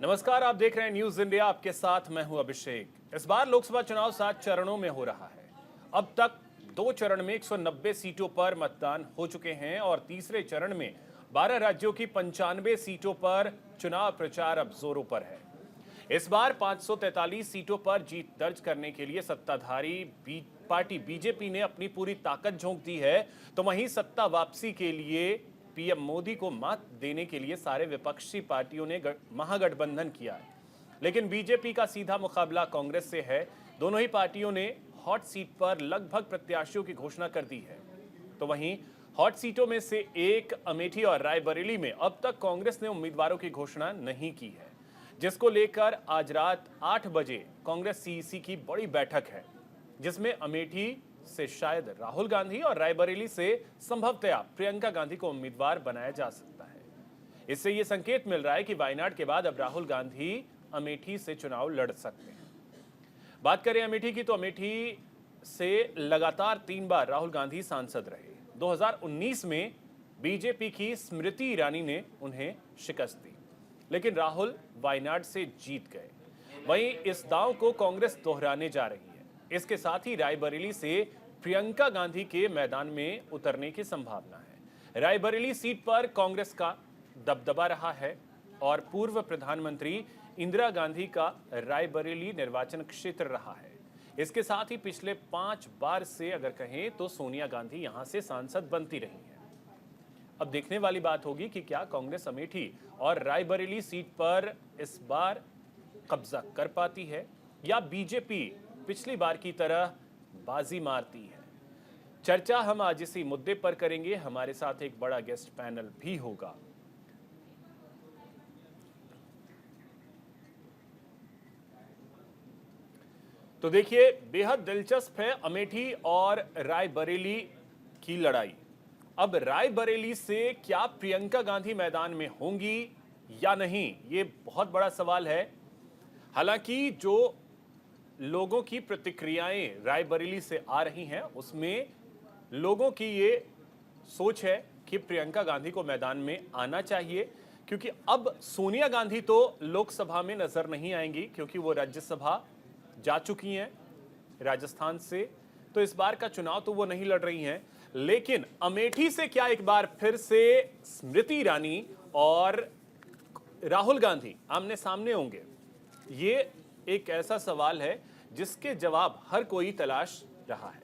नमस्कार, आप देख रहे हैं न्यूज इंडिया। आपके साथ मैं हूं अभिषेक। इस बार लोकसभा चुनाव 7 चरणों में हो रहा है। अब तक 2 चरण में 190 सीटों पर मतदान हो चुके हैं और तीसरे चरण में 12 राज्यों की 95 सीटों पर चुनाव प्रचार अब जोरों पर है। इस बार 543 सीटों पर जीत दर्ज करने के लिए सत्ताधारी पार्टी बीजेपी ने अपनी पूरी ताकत झोंक दी है, तो वहीं सत्ता वापसी के लिए पीएम मोदी को मात देने के लिए सारे विपक्षी पार्टियों ने महागठबंधन किया है। लेकिन बीजेपी का सीधा मुकाबला कांग्रेस से है। दोनों ही पार्टियों ने हॉट सीट पर लगभग प्रत्याशियों की घोषणा कर दी है। तो वहीं हॉट सीटों में से एक अमेठी और रायबरेली में अब तक कांग्रेस ने उम्मीदवारों की घोषणा नहीं की है, जिसको लेकर आज रात 8 बजे कांग्रेस सीईसी की बड़ी बैठक है, जिसमें अमेठी से शायद राहुल गांधी और रायबरेली से संभवतया प्रियंका गांधी को उम्मीदवार बनाया जा सकता है। इससे यह संकेत मिल रहा है कि वायनाड के बाद अब राहुल गांधी अमेठी से चुनाव लड़ सकते हैं। बात करें अमेठी की, तो अमेठी से लगातार 3 बार राहुल गांधी सांसद रहे। 2019 में बीजेपी की स्मृति ईरानी ने उन्हें शिकस्त दी, लेकिन राहुल वायनाड से जीत गए। वहीं इस दांव को कांग्रेस दोहराने जा रही है। इसके साथ ही रायबरेली से प्रियंका गांधी के मैदान में उतरने की संभावना है। रायबरेली सीट पर कांग्रेस का दबदबा रहा है और पूर्व प्रधानमंत्री इंदिरा गांधी का रायबरेली निर्वाचन क्षेत्र रहा है। इसके साथ ही पिछले 5 बार से अगर कहें तो सोनिया गांधी यहां से सांसद बनती रही हैं। अब देखने वाली बात होगी कि क्या कांग्रेस अमेठी और रायबरेली सीट पर इस बार कब्जा कर पाती है या बीजेपी पिछली बार की तरह बाजी मारती है। चर्चा हम आज इसी मुद्दे पर करेंगे। हमारे साथ एक बड़ा गेस्ट पैनल भी होगा। तो देखिए, बेहद दिलचस्प है अमेठी और रायबरेली की लड़ाई। अब रायबरेली से क्या प्रियंका गांधी मैदान में होंगी या नहीं, ये बहुत बड़ा सवाल है। हालांकि जो लोगों की प्रतिक्रियाएं रायबरेली से आ रही हैं, उसमें लोगों की ये सोच है कि प्रियंका गांधी को मैदान में आना चाहिए, क्योंकि अब सोनिया गांधी तो लोकसभा में नजर नहीं आएंगी क्योंकि वो राज्यसभा जा चुकी हैं राजस्थान से। तो इस बार का चुनाव तो वो नहीं लड़ रही हैं। लेकिन अमेठी से क्या एक बार फिर से स्मृति ईरानी और राहुल गांधी आमने सामने होंगे? ये एक ऐसा सवाल है जिसके जवाब हर कोई तलाश रहा है।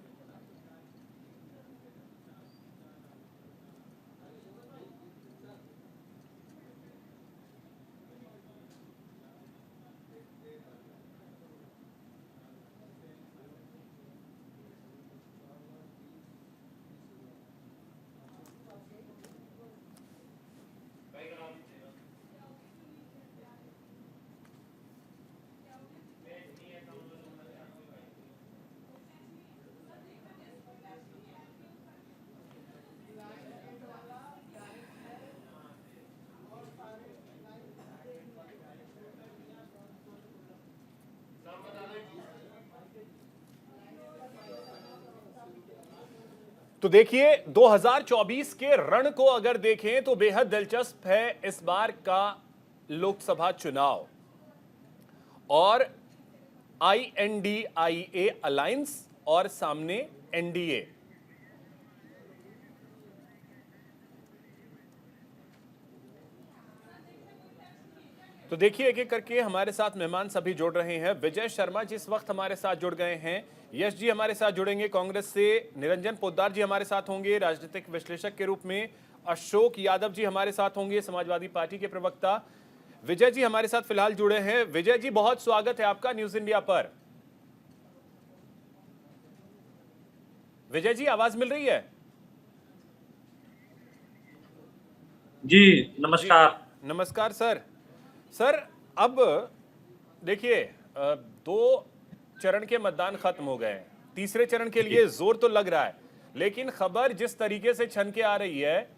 तो देखिए, 2024 के रण को अगर देखें तो बेहद दिलचस्प है इस बार का लोकसभा चुनाव। और INDIA अलायंस और सामने एनडीए। तो देखिए, एक एक करके हमारे साथ मेहमान सभी जुड़ रहे हैं। विजय शर्मा जी इस वक्त हमारे साथ जुड़ गए हैं। यश जी हमारे साथ जुड़ेंगे कांग्रेस से। निरंजन पोद्दार जी हमारे साथ होंगे राजनीतिक विश्लेषक के रूप में। अशोक यादव जी हमारे साथ होंगे, समाजवादी पार्टी के प्रवक्ता। विजय जी हमारे साथ फिलहाल जुड़े हैं। विजय जी, बहुत स्वागत है आपका न्यूज इंडिया पर। विजय जी, आवाज मिल रही है? जी नमस्कार। नमस्कार सर। सर, अब देखिए, 2 चरण के मतदान खत्म हो गए हैं। तीसरे चरण के लिए जोर तो लग रहा है, लेकिन खबर जिस तरीके से छन के आ रही है,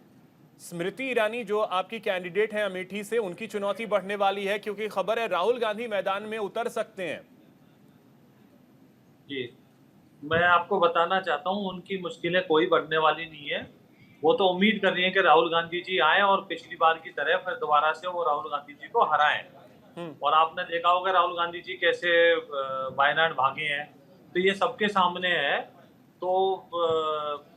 स्मृति ईरानी जो आपकी कैंडिडेट है अमेठी से, उनकी चुनौती बढ़ने वाली है, क्योंकि खबर है राहुल गांधी मैदान में उतर सकते हैं। जी, मैं आपको बताना चाहता हूं, उनकी मुश्किलें कोई बढ़ने वाली नहीं है। वो तो उम्मीद कर रही है कि राहुल गांधी जी आए और पिछली बार की तरह फिर दोबारा से वो राहुल गांधी जी को हराएं। और आपने देखा होगा राहुल गांधी जी कैसे वायनाड भागे हैं, तो ये सबके सामने है। तो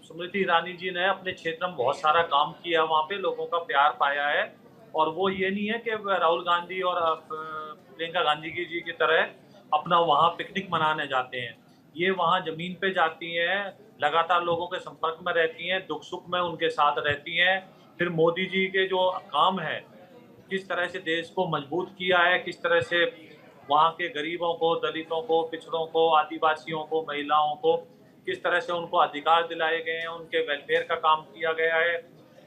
स्मृति ईरानी जी ने अपने क्षेत्र में बहुत सारा काम किया, वहाँ पे लोगों का प्यार पाया है। और वो ये नहीं है कि राहुल गांधी और प्रियंका गांधी जी की तरह अपना वहाँ पिकनिक मनाने जाते हैं। ये वहाँ जमीन पे जाती हैं, लगातार लोगों के संपर्क में रहती हैं, दुख सुख में उनके साथ रहती हैं। फिर मोदी जी के जो काम है, किस तरह से देश को मजबूत किया है, किस तरह से वहाँ के गरीबों को, दलितों को, पिछड़ों को, आदिवासियों को, महिलाओं को किस तरह से उनको अधिकार दिलाए गए हैं, उनके वेलफेयर का काम किया गया है,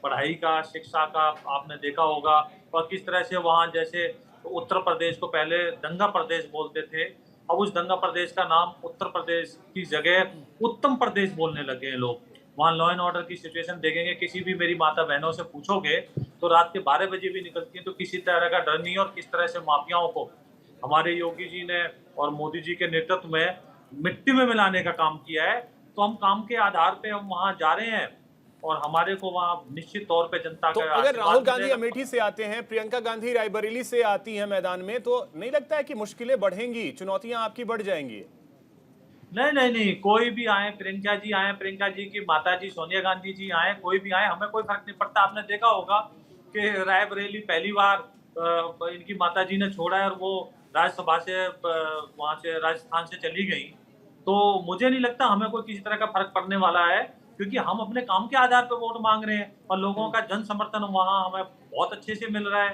पढ़ाई का, शिक्षा का आपने देखा होगा। और किस तरह से वहाँ जैसे उत्तर प्रदेश को पहले दंगा प्रदेश बोलते थे, अब उस दंगा प्रदेश का नाम उत्तर प्रदेश की जगह उत्तम प्रदेश बोलने लगे हैं लोग। वहाँ लॉ एंड ऑर्डर की सिचुएशन देखेंगे, किसी भी मेरी माता बहनों से पूछोगे तो रात के 12 बजे भी निकलती है, तो किसी तरह का डर नहीं है। और किस तरह से माफियाओं को हमारे योगी जी ने और मोदी जी के नेतृत्व में मिट्टी में मिलाने का काम किया है। तो हम काम के आधार पे हम वहाँ जा रहे हैं और हमारे को वहाँ निश्चित तौर पे जनता तो का अगर राहुल आशीर्वाद गांधी मिलेगा। अमेठी से आते हैं, प्रियंका गांधी रायबरेली से आती हैं मैदान में, तो नहीं लगता है कि मुश्किलें बढ़ेंगी, चुनौतियां आपकी बढ़ जाएंगी? नहीं नहीं नहीं, कोई भी आए, प्रियंका जी आए, प्रियंका जी की माता जी सोनिया गांधी जी आए, कोई भी आए, हमें कोई फर्क नहीं पड़ता। आपने देखा होगा कि रायबरेली पहली बार इनकी माता जी ने छोड़ा है और वो राज्यसभा से वहां से राजस्थान से चली गई। तो मुझे नहीं लगता हमें कोई किसी तरह का फर्क पड़ने वाला है, क्योंकि हम अपने काम के आधार पर वोट मांग रहे हैं और लोगों का जन समर्थन वहाँ हमें बहुत अच्छे से मिल रहा है।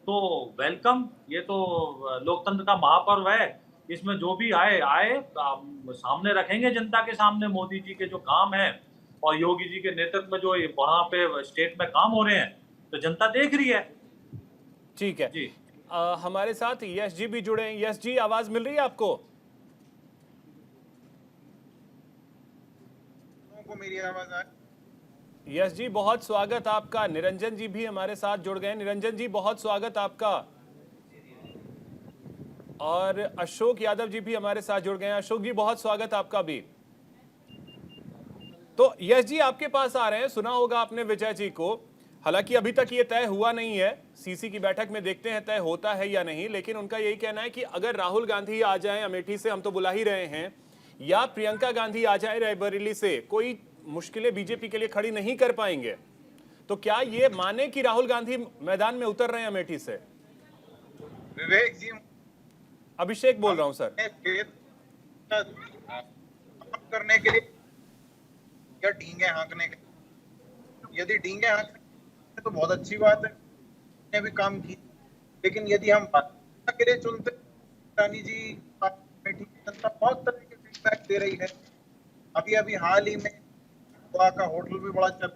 तो वेलकम, ये तो लोकतंत्र का महापर्व है। इसमें जो भी आए आए, सामने रखेंगे जनता के सामने मोदी जी के जो काम है और योगी जी के नेतृत्व में जो वहाँ पे स्टेट में काम हो रहे हैं, तो जनता देख रही है। ठीक है। जी हमारे साथ यश जी भी जुड़े हैं। यश जी, आवाज मिल रही है आपको? को मेरी आवाज आ? यश जी, बहुत स्वागत आपका। निरंजन जी भी हमारे साथ जुड़ गए। निरंजन जी, बहुत स्वागत आपका। और अशोक यादव जी भी हमारे साथ जुड़ गए हैं। अशोक जी, बहुत स्वागत आपका भी। तो यश जी, आपके पास आ रहे हैं। सुना होगा आपने विजय जी को। हालांकि अभी तक ये तय हुआ नहीं है, सीसी की बैठक में देखते हैं तय होता है या नहीं, लेकिन उनका यही कहना है कि अगर राहुल गांधी आ जाएं अमेठी से, हम तो बुला ही रहे हैं, या प्रियंका गांधी आ जाए रायबरेली से, कोई मुश्किलें बीजेपी के लिए खड़ी नहीं कर पाएंगे। तो क्या ये माने कि राहुल गांधी मैदान में उतर रहे हैं अमेठी से? विवेक जी, अभिषेक बोल रहा हूं सर। करने के लिए या डींगे हाँकने के लिए? यदि डींगे हाँकने तो बहुत अच्छी बात है, ने भी काम की। लेकिन यदि हम के लिए चुनते, रानी जी जनता बहुत तरह के फीडबैक दे रही है। अभी अभी हाल ही में गोवा का होटल भी बड़ा चल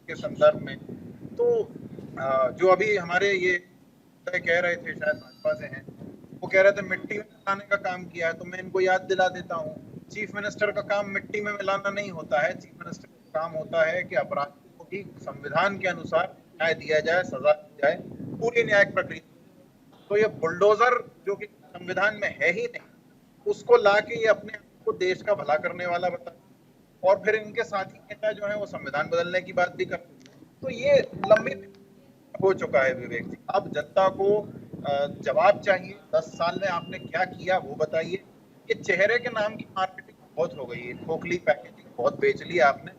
के संदर्भ में, तो जो अभी हमारे ये कह रहे थे, शायद भाजपा से हैं, वो कह रहे थे मिट्टी में मिलाने का काम किया है। तो मैं इनको याद दिला देता हूँ, चीफ मिनिस्टर का काम मिट्टी में मिलाना नहीं होता है। चीफ मिनिस्टर का काम होता है कि अपराधियों को भी संविधान के अनुसार न्याय दिया जाए, सजा दी जाए, पूरी न्यायिक प्रक्रिया। तो ये बुलडोजर जो कि संविधान में है ही नहीं, उसको लाके ये अपने आप को देश का भला करने वाला बता, और फिर इनके साथी नेता जो है वो संविधान बदलने की बात भी करते हैं। तो ये लंबी हो चुका है विवेक जी। अब जनता को जवाब चाहिए, 10 साल में आपने क्या किया वो बताइए। ये चेहरे के नाम की मार्केटिंग बहुत हो गई है, खोखली पैकेजिंग बहुत बेच ली आपने।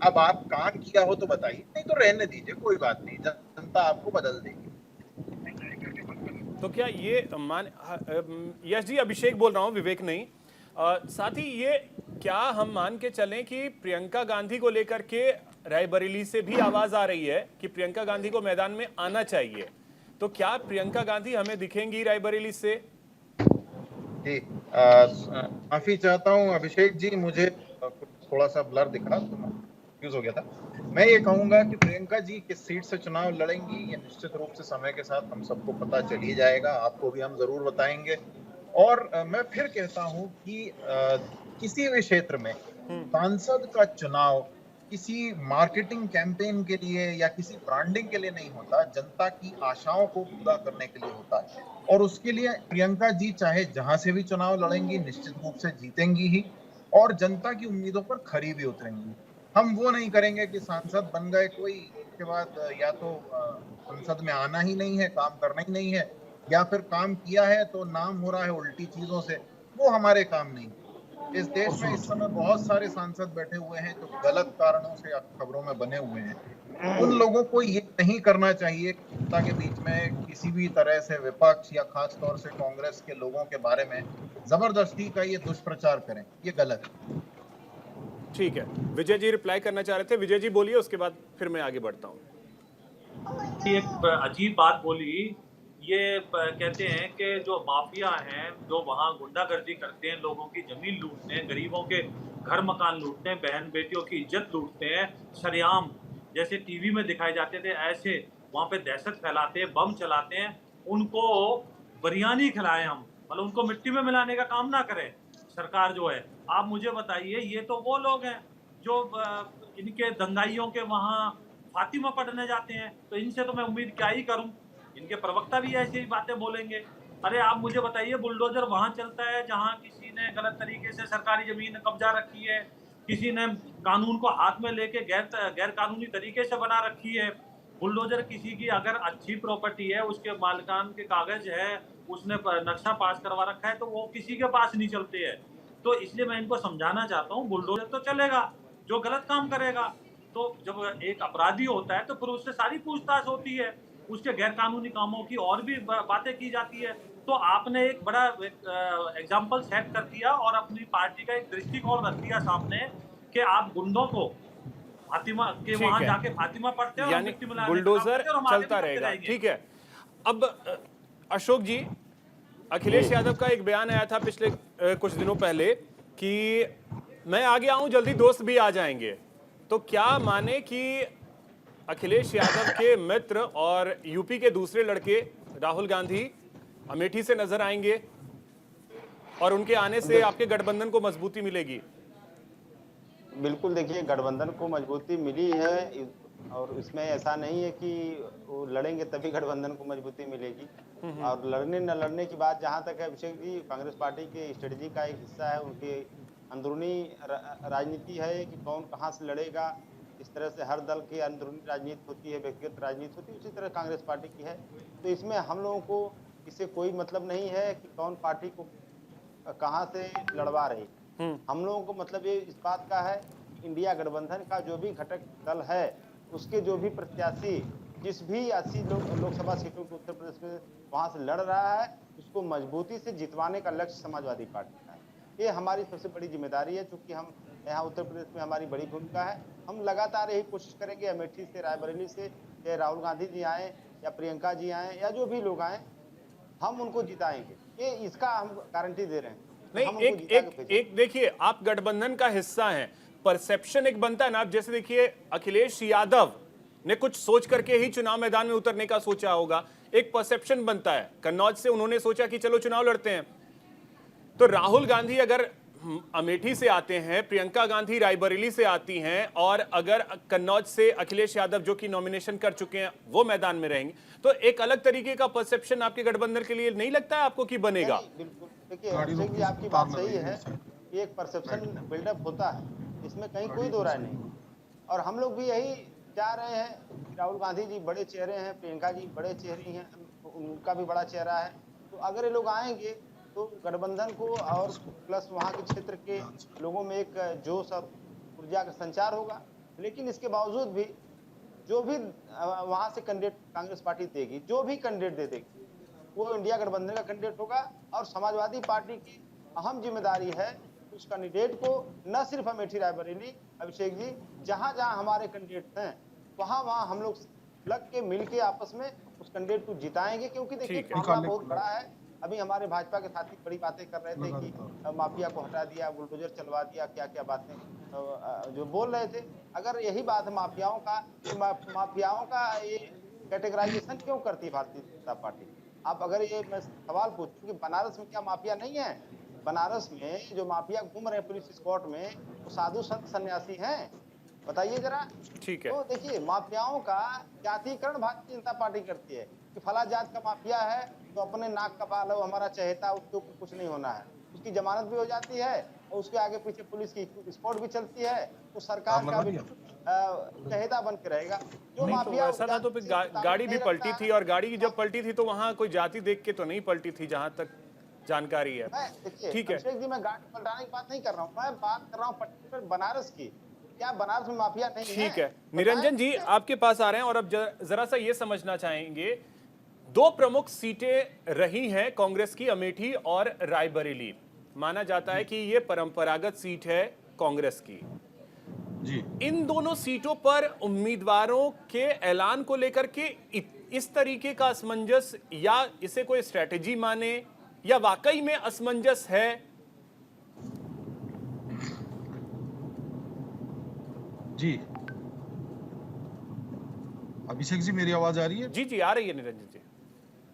अब आप काम किया हो तो बताइए, नहीं तो रहने दीजिए, कोई बात नहीं, जनता आपको बदल देगी। तो क्या ये यश जी, अभिषेक बोल रहा हूँ, विवेक नहीं। साथ ही ये क्या हम मान के चलें कि प्रियंका गांधी को लेकर के रायबरेली से भी आवाज आ रही है कि प्रियंका गांधी को मैदान में आना चाहिए, तो क्या प्रियंका गांधी हमें दिखेंगी रायबरेली से? जी, माफी चाहता हूँ अभिषेक जी, मुझे थोड़ा सा ब्लर दिखा तो मैं कंफ्यूज हो गया था। मैं ये कहूंगा कि प्रियंका जी किस सीट से चुनाव लड़ेंगी ये निश्चित रूप से समय के साथ हम सबको पता चल ही जाएगा, आपको भी हम जरूर बताएंगे। और मैं फिर कहता हूँ कि किसी भी क्षेत्र में सांसद का चुनाव किसी मार्केटिंग कैंपेन के लिए या किसी ब्रांडिंग के लिए नहीं होता, जनता की आशाओं को पूरा करने के लिए होता है। और उसके लिए प्रियंका जी चाहे जहां से भी चुनाव लड़ेंगी निश्चित रूप से जीतेंगी ही, और जनता की उम्मीदों पर खरी भी उतरेंगी। हम वो नहीं करेंगे कि सांसद बन गए कोई, उसके बाद या तो संसद में आना ही नहीं है, काम करना ही नहीं है, या फिर काम किया है तो नाम हो रहा है उल्टी चीजों से, वो हमारे काम नहीं। इस देश में इस समय बहुत सारे सांसद बैठे हुए हैं जो गलत कारणों से खबरों में बने हुए हैं। उन लोगों को ये नहीं करना चाहिए कि जनता के बीच में किसी भी तरह से विपक्ष या खास तौर से कांग्रेस के लोगों के बारे में जबरदस्ती का ये दुष्प्रचार करें, ये गलत है। ठीक है, विजय जी रिप्लाई करना चाह रहे थे। विजय जी बोलिए, उसके बाद फिर मैं आगे बढ़ता हूँ। एक अजीब बात बोली। ये कहते हैं कि जो माफिया हैं, जो वहाँ गुंडागर्दी करते हैं, लोगों की जमीन लूटते हैं, गरीबों के घर मकान लूटते हैं, बहन बेटियों की इज्जत लूटते हैं, सरेआम जैसे टीवी में दिखाए जाते थे ऐसे वहाँ पे दहशत फैलाते हैं, बम चलाते हैं। उनको बिरयानी खिलाएं हम, मतलब उनको मिट्टी में मिलाने का काम ना करें सरकार जो है। आप मुझे बताइए, ये तो वो लोग हैं जो इनके दंगाइयों के वहाँ फातिमा पढ़ने जाते हैं, तो इनसे तो मैं उम्मीद क्या ही करूं। इनके प्रवक्ता भी ऐसी ही बातें बोलेंगे। अरे आप मुझे बताइए, बुलडोजर वहां चलता है जहां किसी ने गलत तरीके से सरकारी जमीन कब्जा रखी है, किसी ने कानून को हाथ में लेके गैर कानूनी तरीके से बना रखी है। बुलडोजर किसी की अगर अच्छी प्रॉपर्टी है, उसके मालिकान के कागज है, उसने नक्शा पास करवा रखा है, तो वो किसी के पास नहीं चलते हैं। तो इसलिए मैं इनको समझाना चाहता हूँ, बुलडोजर तो चलेगा जो गलत काम करेगा। तो जब एक अपराधी होता है तो फिर उससे सारी पूछताछ होती है, उसके गैर कानूनी कामों की और भी बातें की जाती है। तो आपने एक बड़ा एग्जाम्पल सेट कर दिया और अपनी पार्टी का एक दृष्टिकोण रख दिया सामने कि आप गुंडों को फातिमा के ठीक वहां है, जाके फातिमा पढ़ते हैं और यानी मिट्टी मिलाने का काम बुलडोजर करते हैं और हम आगे भी चलता करते रहेगा। रहेंगे। ठीक है, अब अशोक जी, अखिलेश यादव का एक बयान आया था पिछले कुछ दिनों पहले कि मैं आगे आऊं जल्दी दोस्त भी आ जाएंगे। तो क्या माने कि अखिलेश यादव के मित्र और यूपी के दूसरे लड़के राहुल गांधी अमेठी से नजर आएंगे और उनके आने से आपके गठबंधन को मजबूती मिलेगी? बिल्कुल, देखिए गठबंधन को मजबूती मिली है और इसमें ऐसा नहीं है कि वो लड़ेंगे तभी गठबंधन को मजबूती मिलेगी। और लड़ने न लड़ने की बात जहाँ तक है, अभिषेक जी कांग्रेस पार्टी के स्ट्रेटजी का एक हिस्सा है, उनकी अंदरूनी राजनीति है कि कौन कहाँ से लड़ेगा। इस तरह से हर दल की अंदरूनी राजनीति होती है, व्यक्तिगत राजनीति होती है, उसी तरह कांग्रेस पार्टी की है। तो इसमें हम लोगों को इससे कोई मतलब नहीं है कि कौन पार्टी को कहाँ से लड़वा रही। हम लोगों को मतलब ये इस बात का है कि इंडिया गठबंधन का जो भी घटक दल है, उसके जो भी प्रत्याशी जिस भी 80 लोकसभा सीटों को उत्तर प्रदेश में वहां से लड़ रहा है, उसको मजबूती से जितवाने का लक्ष्य समाजवादी पार्टी का है। ये हमारी सबसे बड़ी जिम्मेदारी है, चूंकि हम यहाँ उत्तर प्रदेश में हमारी बड़ी भूमिका है। हम लगातार यही कोशिश करेंगे, अमेठी से, रायबरेली से, चाहे राहुल गांधी जी आए या प्रियंका जी आए या जो भी लोग आए, हम उनको जिताएंगे। ये इसका हम गारंटी दे रहे हैं। नहीं, एक देखिए, आप गठबंधन का हिस्सा हैं, परसेप्शन एक बनता है ना। आप जैसे देखिए, अखिलेश यादव ने कुछ सोच करके ही चुनाव मैदान में उतरने का सोचा होगा, एक परसेप्शन बनता है। कन्नौज से उन्होंने सोचा कि चलो चुनाव लड़ते हैं। तो राहुल गांधी अगर अमेठी से आते हैं, प्रियंका गांधी रायबरेली से आती हैं, और अगर कन्नौज से अखिलेश यादव जो कि नॉमिनेशन कर चुके हैं वो मैदान में रहेंगे, तो एक अलग तरीके का परसेप्शन आपके गठबंधन के लिए नहीं लगता है आपको कि बनेगा? बिल्कुल, देखिए अभिषेक जी आपकी बात सही है, एक परसेप्शन बिल्डअप होता है, इसमें कहीं कोई दो राय नहीं। और हम लोग भी यही चाह रहे हैं। राहुल गांधी जी बड़े चेहरे हैं, प्रियंका जी बड़े चेहरे हैं, उनका भी बड़ा चेहरा है। तो अगर ये लोग आएंगे तो गठबंधन को और प्लस वहाँ के क्षेत्र के लोगों में एक जोश और ऊर्जा का संचार होगा। लेकिन इसके बावजूद भी जो भी वहाँ से कैंडिडेट कांग्रेस पार्टी देगी, जो भी कैंडिडेट दे देगी, वो इंडिया गठबंधन का कैंडिडेट होगा। और समाजवादी पार्टी की अहम जिम्मेदारी है उस कैंडिडेट को न सिर्फ अमेठी रायबरेली, अभिषेक जी, जहाँ जहाँ हमारे कैंडिडेट हैं वहाँ हम लोग लग के मिल के आपस में उस कैंडिडेट को जिताएंगे। क्योंकि देखिए मामला बहुत बड़ा है। अभी हमारे भाजपा के साथी बड़ी बातें कर रहे थे कि माफिया को हटा दिया, बुलडोजर चलवा दिया, क्या क्या बातें जो बोल रहे थे। अगर यही बात है माफियाओं का, तो माफियाओं का ये कैटेगराइजेशन क्यों करती है भारतीय जनता पार्टी? आप अगर ये मैं सवाल पूछूं कि बनारस में क्या माफिया नहीं है? बनारस में जो माफिया घूम रहे हैं पुलिस स्क्वाड में, वो साधु संत सन्यासी हैं, बताइए जरा। ठीक है, तो देखिए माफियाओं का जातीकरण भारतीय जनता पार्टी करती है कि फला जात का माफिया है तो अपने नाक का बाल हो, हमारा चहेता, उसके ऊपर कुछ नहीं होना है। उसकी जमानत भी हो जाती है और उसके आगे पीछे पुलिस की स्क्वाड भी चलती है, तो सरकार का भी चहेता बन के रहेगा। जो नहीं तो माफिया ऐसा था तो फिर गाड़ी भी पलटी थी, और गाड़ी की जब पलटी थी तो वहां कोई जाति देख के तो नहीं पलटी थी, जहां तक जानकारी है। मैं देखिए ठीक है, अभिषेक जी, मैं गाड़ी पलटाने की बात नहीं कर रहा हूँ, मैं बात कर रहा हूँ पर्टिकुलर बनारस की। क्या बनारस में माफिया नहीं है? ठीक है। निरंजन जी आपके पास आ रहे हैं, और अब जरा सा ये समझना चाहेंगे, दो प्रमुख सीटें रही हैं कांग्रेस की, अमेठी और रायबरेली। माना जाता है कि ये परंपरागत सीट है कांग्रेस की जी। इन दोनों सीटों पर उम्मीदवारों के ऐलान को लेकर के इस तरीके का असमंजस, या इसे कोई स्ट्रेटेजी माने, या वाकई में असमंजस है? जी अभिषेक जी, मेरी आवाज आ रही है? जी जी आ रही है निरंजन जी।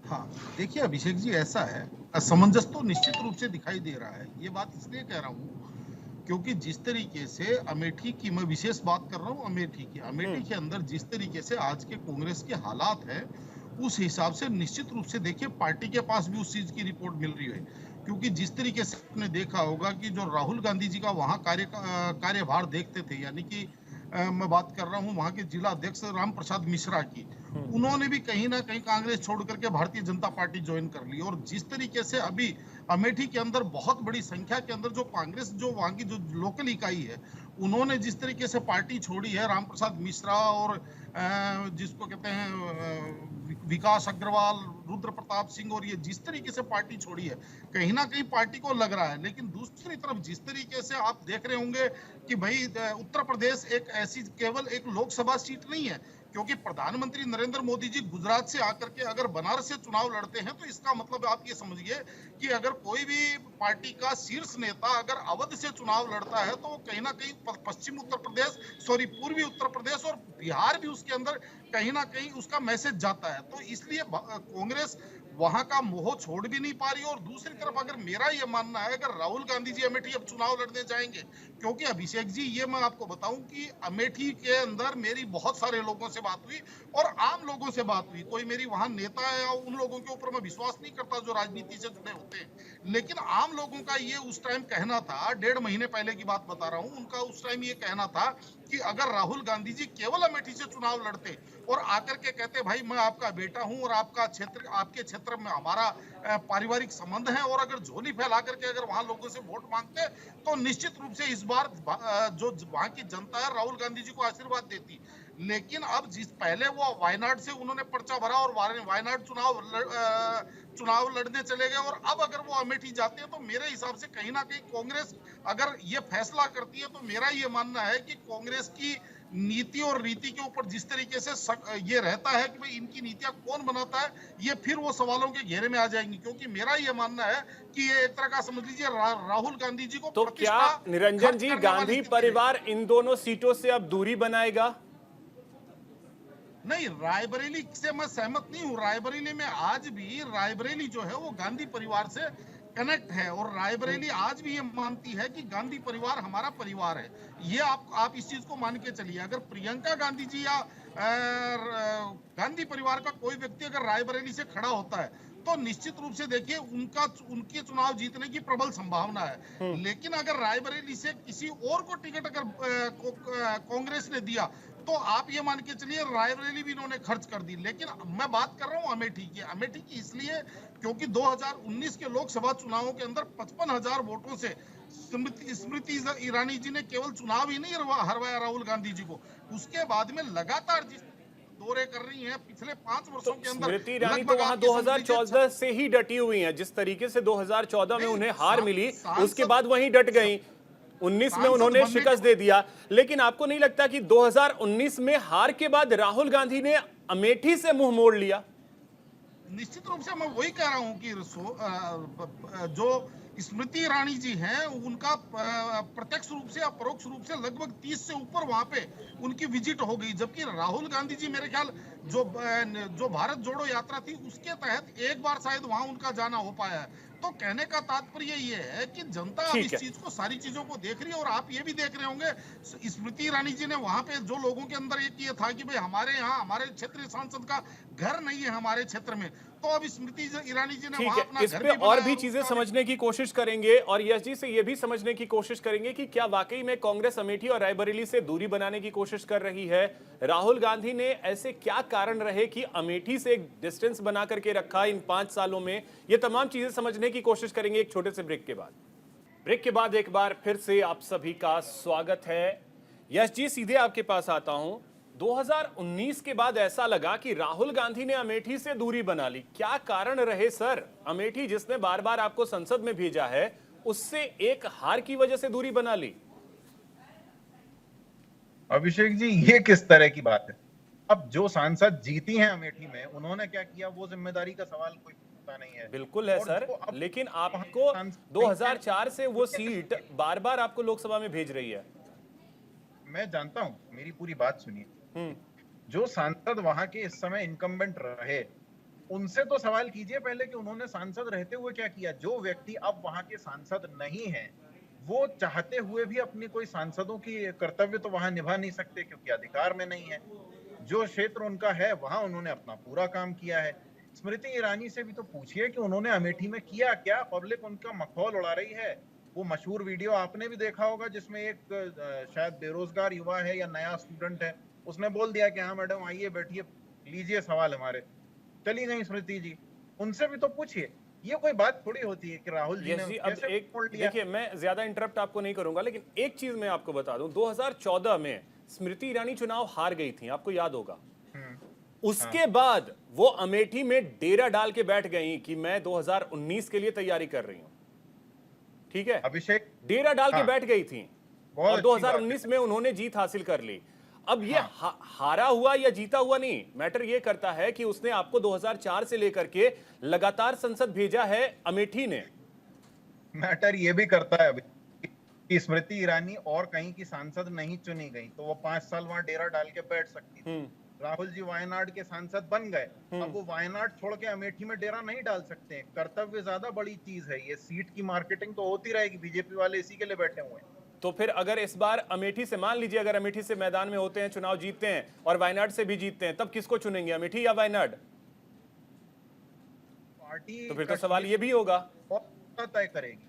हाँ, देखिए अभिषेक जी, ऐसा है, असमंजस तो निश्चित रूप से दिखाई दे रहा है। ये बात इसलिए कह रहा हूँ क्योंकि जिस तरीके से अमेठी की, मैं विशेष बात कर रहा हूँ अमेठी की, अमेठी के अंदर जिस तरीके से आज के कांग्रेस के हालात है, उस हिसाब से निश्चित रूप से देखिए पार्टी के पास भी उस चीज की रिपोर्ट मिल रही है। क्योंकि जिस तरीके से आपने देखा होगा कि जो राहुल गांधी जी का वहां कार्यभार देखते थे, यानी कि मैं बात कर रहा हूं वहां के जिला अध्यक्ष राम प्रसाद मिश्रा की, उन्होंने भी कहीं ना कहीं कांग्रेस छोड़ करके भारतीय जनता पार्टी ज्वाइन कर ली। और जिस तरीके से अभी अमेठी के अंदर बहुत बड़ी संख्या के अंदर जो कांग्रेस, जो वहां की जो लोकल इकाई है, उन्होंने जिस तरीके से पार्टी छोड़ी है, राम प्रसाद मिश्रा और जिसको कहते हैं विकास अग्रवाल, रुद्र प्रताप सिंह, और ये जिस तरीके से पार्टी छोड़ी है, कहीं ना कहीं पार्टी को लग रहा है। लेकिन दूसरी तरफ जिस तरीके से आप देख रहे होंगे कि भाई उत्तर प्रदेश एक ऐसी केवल एक लोकसभा सीट नहीं है, क्योंकि प्रधानमंत्री नरेंद्र मोदी जी गुजरात से आकर के अगर बनारस से चुनाव लड़ते हैं, तो इसका मतलब आप ये समझिए कि अगर कोई भी पार्टी का शीर्ष नेता अगर अवध से चुनाव लड़ता है, तो कहीं ना कहीं पश्चिम उत्तर प्रदेश, पूर्वी उत्तर प्रदेश और बिहार भी उसके अंदर कहीं ना कहीं उसका मैसेज जाता है। तो इसलिए कांग्रेस वहां का मोह छोड़ भी नहीं पा रही। और दूसरी तरफ अगर मेरा ये मानना है, अगर राहुल गांधी जी अमेठी अब चुनाव लड़ने जाएंगे, क्योंकि अभिषेक जी ये मैं आपको बताऊं कि अमेठी के अंदर मेरी बहुत सारे लोगों से बात हुई और आम लोगों से बात हुई। कोई मेरी वहां नेता है या उन लोगों के ऊपर मैं विश्वास नहीं करता जो राजनीति से जुड़े होते हैं, लेकिन आम लोगों का ये उस टाइम कहना था, 1.5 महीने पहले की बात बता रहा हूं, उनका उस टाइम ये कहना था कि अगर राहुल गांधी जी केवल अमेठी से चुनाव लड़ते और आकर के कहते भाई मैं आपका बेटा हूं और आपका क्षेत्र, आपके क्षेत्र में हमारा पारिवारिक संबंध है, और अगर झोली फैला करके अगर वहां लोगों से वोट मांगते, तो निश्चित रूप से इस बार जो वहां की जनता है राहुल गांधी जी को आशीर्वाद देती। लेकिन अब जिस पहले वो वायनाड से उन्होंने पर्चा भरा और वायनाड चुनाव लड़ने चले गए, और अब अगर वो अमेठी जाते हैं, तो मेरे हिसाब से कहीं ना कहीं कांग्रेस अगर ये फैसला करती है, तो मेरा ये मानना है कि कांग्रेस की नीति और रीति के ऊपर जिस तरीके से ये रहता है कि भाई इनकी नीतियां कौन बनाता है, ये फिर वो सवालों के घेरे में आ जाएंगी। क्योंकि मेरा ये मानना है कि ये एक तरह का समझ लीजिए राहुल गांधी जी को, तो क्या निरंजन जी गांधी परिवार इन दोनों सीटों से अब दूरी बनाएगा? नहीं, रायबरेली से मैं सहमत नहीं हूँ। रायबरेली में आज भी रायबरेली जो है वो गांधी परिवार से कनेक्ट है, और रायबरेली आज भी ये मानती है कि गांधी परिवार हमारा परिवार है। ये आप इस चीज को मान के चलिए। अगर प्रियंका गांधी जी या गांधी परिवार का कोई व्यक्ति अगर रायबरेली से खड़ा होता है, तो निश्चित रूप से देखिए उनके चुनाव जीतने की प्रबल संभावना है। लेकिन अगर रायबरेली से किसी और को टिकट अगर कांग्रेस ने दिया, तो आप ये मान के चलिए रायबरेली भी इन्होंने खर्च कर दी। लेकिन मैं बात कर रहा हूं अमेठी की इसलिए क्योंकि 2019 के लोकसभा चुनावों के अंदर 55,000 वोटों से स्मृति ईरानी जी ने केवल चुनाव ही नहीं हरवाया राहुल गांधी जी को, उसके बाद में लगातार जिस दौरे कर रही हैं पिछले 5 वर्षों के अंदर, स्मृति ईरानी तो वहां 2014 से ही डटी हुई हैं। जिस तरीके से 2014 में उन्हें हार मिली, उसके बाद वहीं डट गई। 19 में उन्होंने शिकस्त दे दिया। लेकिन आपको नहीं लगता कि 2019 में हार के बाद राहुल गांधी ने अमेठी से मुंह मोड़ लिया? निश्चित रूप से मैं वही कह रहा हूं कि जो स्मृति ईरानी जी हैं, उनका प्रत्यक्ष रूप से या परोक्ष रूप से लगभग 30 से ऊपर वहां पे उनकी विजिट हो गई। जबकि राहुल गांधी जी मेरे ख्याल जो भारत जोड़ो यात्रा थी उसके तहत एक बार शायद वहां उनका जाना हो पाया है। तो कहने का तात्पर्य ये है कि जनता अब इस चीज को, सारी चीजों को देख रही है। और आप ये भी देख रहे होंगे स्मृति ईरानी जी ने वहां पे जो लोगों के अंदर एक ये था कि भाई हमारे यहाँ हमारे क्षेत्रीय सांसद का घर नहीं है हमारे क्षेत्र में, तो अब स्मृति ईरानी जी ने ठीक वहां है, अपना इस घर पे भी और बनाया भी और चीजें उसका समझने की कोशिश करेंगे और यश जी से ये भी समझने की कोशिश करेंगे कि क्या वाकई में कांग्रेस अमेठी और रायबरेली से दूरी बनाने की कोशिश कर रही है। राहुल गांधी ने ऐसे क्या कारण रहे कि अमेठी से एक डिस्टेंस बना करके रखा इन 5 सालों में, ये तमाम चीजें समझने की कोशिश करेंगे एक छोटे से ब्रेक के बाद। ब्रेक के बाद एक बार फिर से आप सभी का स्वागत है। यश जी, सीधे आपके पास आता हूं। 2019 के बाद ऐसा लगा कि राहुल गांधी ने अमेठी से दूरी बना ली, क्या कारण रहे सर? अमेठी जिसने बार बार आपको संसद में भेजा है, उससे एक हार की वजह से दूरी बना ली? अभिषेक जी, ये किस तरह की बात है? अब जो सांसद जीती हैं अमेठी में, उन्होंने क्या किया, वो जिम्मेदारी का सवाल कोई पता नहीं है। बिल्कुल है और सर, जो अब लेकिन वहाँ आपको सांसद 2004 से वो सीट बार बार आपको लोकसभा में भेज रही है। मैं जानता हूँ, मेरी पूरी बात सुनिए। हम्म, जो सांसद वहां के इस समय इनकम्बेंट रहे, उनसे तो सवाल कीजिए पहले कि उन्होंने सांसद रहते हुए क्या किया। जो व्यक्ति अब वहां के सांसद नहीं है, वो चाहते हुए भी अपनी कोई सांसदों की कर्तव्य तो वहां निभा नहीं सकते, क्योंकि अधिकार में नहीं है। जो क्षेत्र उनका है, वहां उन्होंने अपना पूरा काम किया है। स्मृति ईरानी से भी तो पूछिए कि उन्होंने अमेठी में किया क्या। पब्लिक उनका मखौल उड़ा रही है। वो मशहूर वीडियो आपने भी देखा होगा, जिसमें एक शायद बेरोजगार युवा है या नया स्टूडेंट है, उसने बोल दिया कि हाँ मैडम आइए बैठिए, लीजिए सवाल हमारे। चली गई स्मृति जी। उनसे भी तो पूछिए। ये कोई बात थोड़ी होती है कि राहुल जी यश ने जी, अब कैसे एक मोड़ लिया। देखिए, मैं ज्यादा इंटरप्ट आपको नहीं करूंगा, लेकिन एक चीज मैं आपको बता दूं, 2014 में स्मृति ईरानी चुनाव हार गई थी, आपको याद होगा। उसके बाद वो अमेठी में डेरा डाल के बैठ गई कि मैं 2019 के लिए तैयारी कर रही हूं, ठीक है? अभिषेक, डेरा डाल के हाँ, बैठ गई थी बहुत और अच्छी बात 2019 में उन्होंने जीत हासिल कर ली। अब ये हाँ। हारा हुआ या जीता हुआ नहीं मैटर, ये करता है कि उसने आपको 2004 से लेकर के लगातार संसद भेजा है अमेठी ने। मैटर ये भी करता है अभी कि स्मृति ईरानी और कहीं की सांसद नहीं चुनी गई, तो वो 5 साल वहां डेरा डाल के बैठ सकती थी। राहुल जी वायनाड के सांसद बन गए, अब वो वायनाड छोड़ के अमेठी में डेरा नहीं डाल सकते हैं। कर्तव्य ज्यादा बड़ी चीज है। ये सीट की मार्केटिंग तो होती रहेगी, बीजेपी वाले इसी के लिए बैठे हुए हैं। तो फिर अगर इस बार अमेठी से, मान लीजिए अगर अमेठी से मैदान में होते हैं, चुनाव जीतते हैं और वायनाड से भी जीतते हैं, तब किसको चुनेंगे, अमेठी या वायनाड? पार्टी तो फिर तो सवाल ये भी होगा। तय करेगी।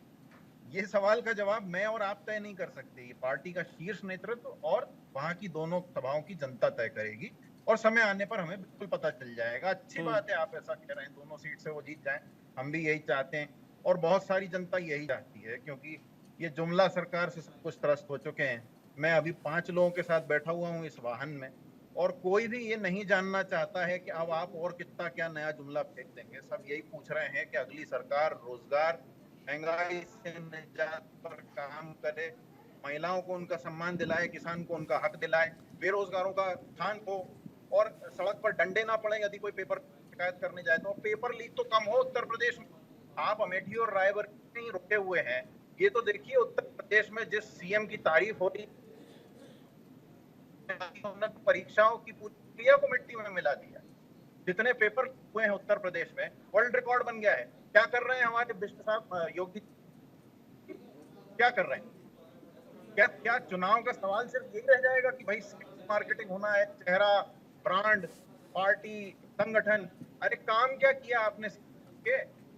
ये सवाल का जवाब मैं और आप तय नहीं कर सकते। ये पार्टी का शीर्ष नेतृत्व और वहां की दोनों सभाओं की जनता तय करेगी, और समय आने पर हमें बिल्कुल पता चल जाएगा। अच्छी बात है आप ऐसा कह रहे हैं, दोनों सीट से वो जीत जाएं। हम भी यही चाहते हैं और बहुत सारी जनता यही चाहती है, क्योंकि ये जुमला सरकार से सब कुछ त्रस्त हो चुके हैं। मैं अभी 5 लोगों के साथ बैठा हुआ हूँ इस वाहन में, और कोई भी ये नहीं जानना चाहता है कि अब आप और कितना क्या नया जुमला फेंक देंगे। सब यही पूछ रहे हैं कि अगली सरकार रोजगार, महंगाई से निजात पर काम करे, महिलाओं को उनका सम्मान दिलाए, किसान को उनका हक दिलाए, बेरोजगारों का उत्थान हो, और सड़क पर डंडे ना पड़े यदि कोई पेपर शिकायत करने जाए तो। पेपर लीक तो कम हो उत्तर प्रदेश में। आप अमेठी और रायबरेली में रुके हुए हैं। ये तो देखिए उत्तर प्रदेश में जिस सीएम की तारीफ हो रही, परीक्षाओं की पूरी प्रक्रिया को मिट्टी में मिला दिया। जितने पेपर हुए हैं उत्तर प्रदेश में, वर्ल्ड रिकॉर्ड बन गया है। क्या कर रहे हैं हमारे बिष्ट साहब, योगी क्या कर रहे हैं? क्या चुनाव का सवाल सिर्फ यही रह जाएगा कि भाई मार्केटिंग होना है, चेहरा, ब्रांड, पार्टी, संगठन? अरे काम क्या किया आपने?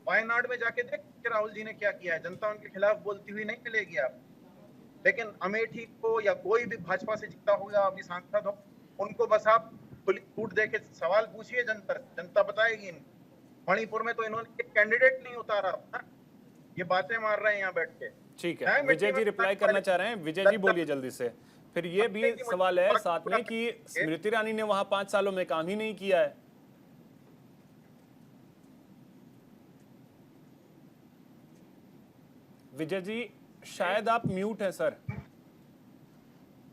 वायनाड में जाके देख कि राहुल जी ने क्या किया है। जनता उनके खिलाफ बोलती हुई नहीं मिलेगी आप। लेकिन अमेठी को या कोई भी भाजपा से जीता हो या अभी सांसद हो, उनको बस आप खुली छूट दे के सवाल पूछिए, जनता बताएगी। मणिपुर में तो इन्होंने कैंडिडेट नहीं उतारा, ये बातें मार रहे हैं यहाँ बैठ के। ठीक है, विजय जी रिप्लाई करना चाह रहे हैं। विजय जी बोलिए जल्दी से। फिर ये भी सवाल है साथ में कि स्मृति ईरानी ने वहां 5 सालों में काम ही नहीं किया है। विजय जी शायद आप म्यूट हैं सर।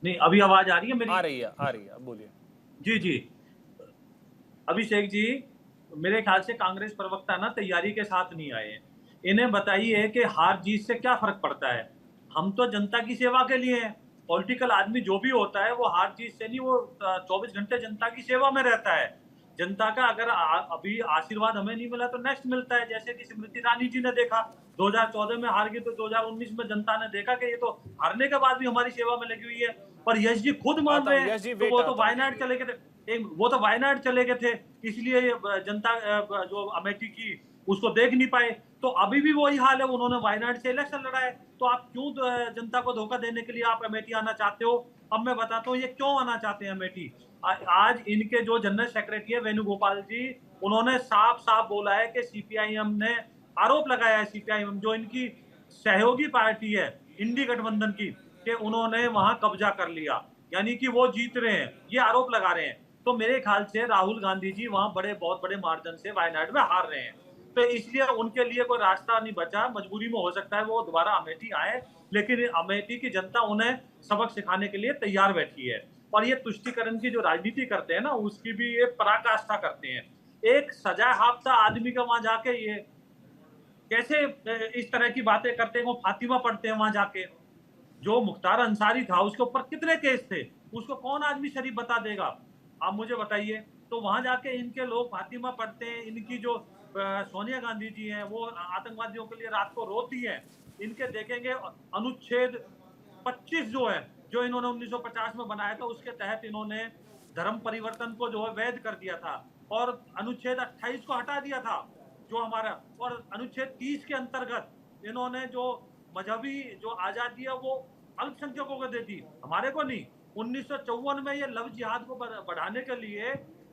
नहीं, अभी आवाज आ रही है मेरी? आ रही है, बोलिए। जी जी, अभिषेक जी, मेरे ख्याल से कांग्रेस प्रवक्ता ना तैयारी के साथ नहीं आए हैं। इन्हें बताइए कि हार जीत से क्या फर्क पड़ता है। हम तो जनता की सेवा के लिए हैं। पॉलिटिकल आदमी जो भी होता है वो हार जीत से नहीं, वो 24 घंटे जनता की सेवा में रहता है। जनता का अगर अभी आशीर्वाद हमें नहीं मिला तो नेक्स्ट मिलता है। जैसे कि स्मृति ईरानी जी ने देखा 2014 में हार गई, तो 2019 में जनता ने देखा कि ये तो हारने के बाद भी हमारी सेवा में लगी हुई है। पर यश जी खुद मान रहे हैं, तो वो तो वायनाड चले गए थे। वो तो वायनाड चले गए थे, इसलिए जनता जो अमेठी की उसको देख नहीं पाए। तो अभी भी वही हाल है, उन्होंने वायनाड से इलेक्शन लड़ा है, तो आप क्यों जनता को धोखा देने के लिए आप अमेठी आना चाहते हो? अब मैं बताता हूँ ये क्यों आना चाहते हैं अमेठी। आज इनके जो जनरल सेक्रेटरी है वेणुगोपाल जी, उन्होंने साफ साफ बोला है कि सीपीआईएम ने आरोप लगाया है, सीपीआईएम जो इनकी सहयोगी पार्टी है इंडी गठबंधन की, कि उन्होंने वहां कब्जा कर लिया, यानी कि वो जीत रहे हैं, ये आरोप लगा रहे हैं। तो मेरे ख्याल से राहुल गांधी जी वहां बहुत बड़े मार्जिन से वायनाड में हार रहे हैं, तो इसलिए उनके लिए कोई रास्ता नहीं बचा, मजबूरी में हो सकता है वो दोबारा अमेठी आए, लेकिन अमेठी की जनता उन्हें सबक सिखाने के लिए तैयार बैठी है। और ये तुष्टीकरण की जो राजनीति करते हैं ना, उसकी भी ये पराकाष्ठा करते हैं। एक सजा याफ्ता आदमी का वहां जाके ये कैसे इस तरह की बातें करते हैं, वो फातिमा पढ़ते हैं वहां जाके। जो मुख्तार अंसारी था उसके ऊपर कितने केस थे, उसको कौन आदमी शरीफ बता देगा? आप मुझे बताइए। तो वहां जाके इनके लोग फातिमा पढ़ते हैं। इनकी जो सोनिया गांधी जी हैं वो आतंकवादियों के लिए रात को रोती है। इनके देखेंगे अनुच्छेद 25 जो है, जो इन्होंने 1950 में बनाया था, उसके तहत इन्होंने धर्म परिवर्तन को जो है वैध कर दिया था, और अनुच्छेद 28 को हटा दिया था जो हमारा, और अनुच्छेद 30 के अंतर्गत इन्होंने जो मजहबी जो आजादी है वो अल्पसंख्यकों को दे दी, हमारे को नहीं। 1954 में ये लव जिहाद को बढ़ाने के लिए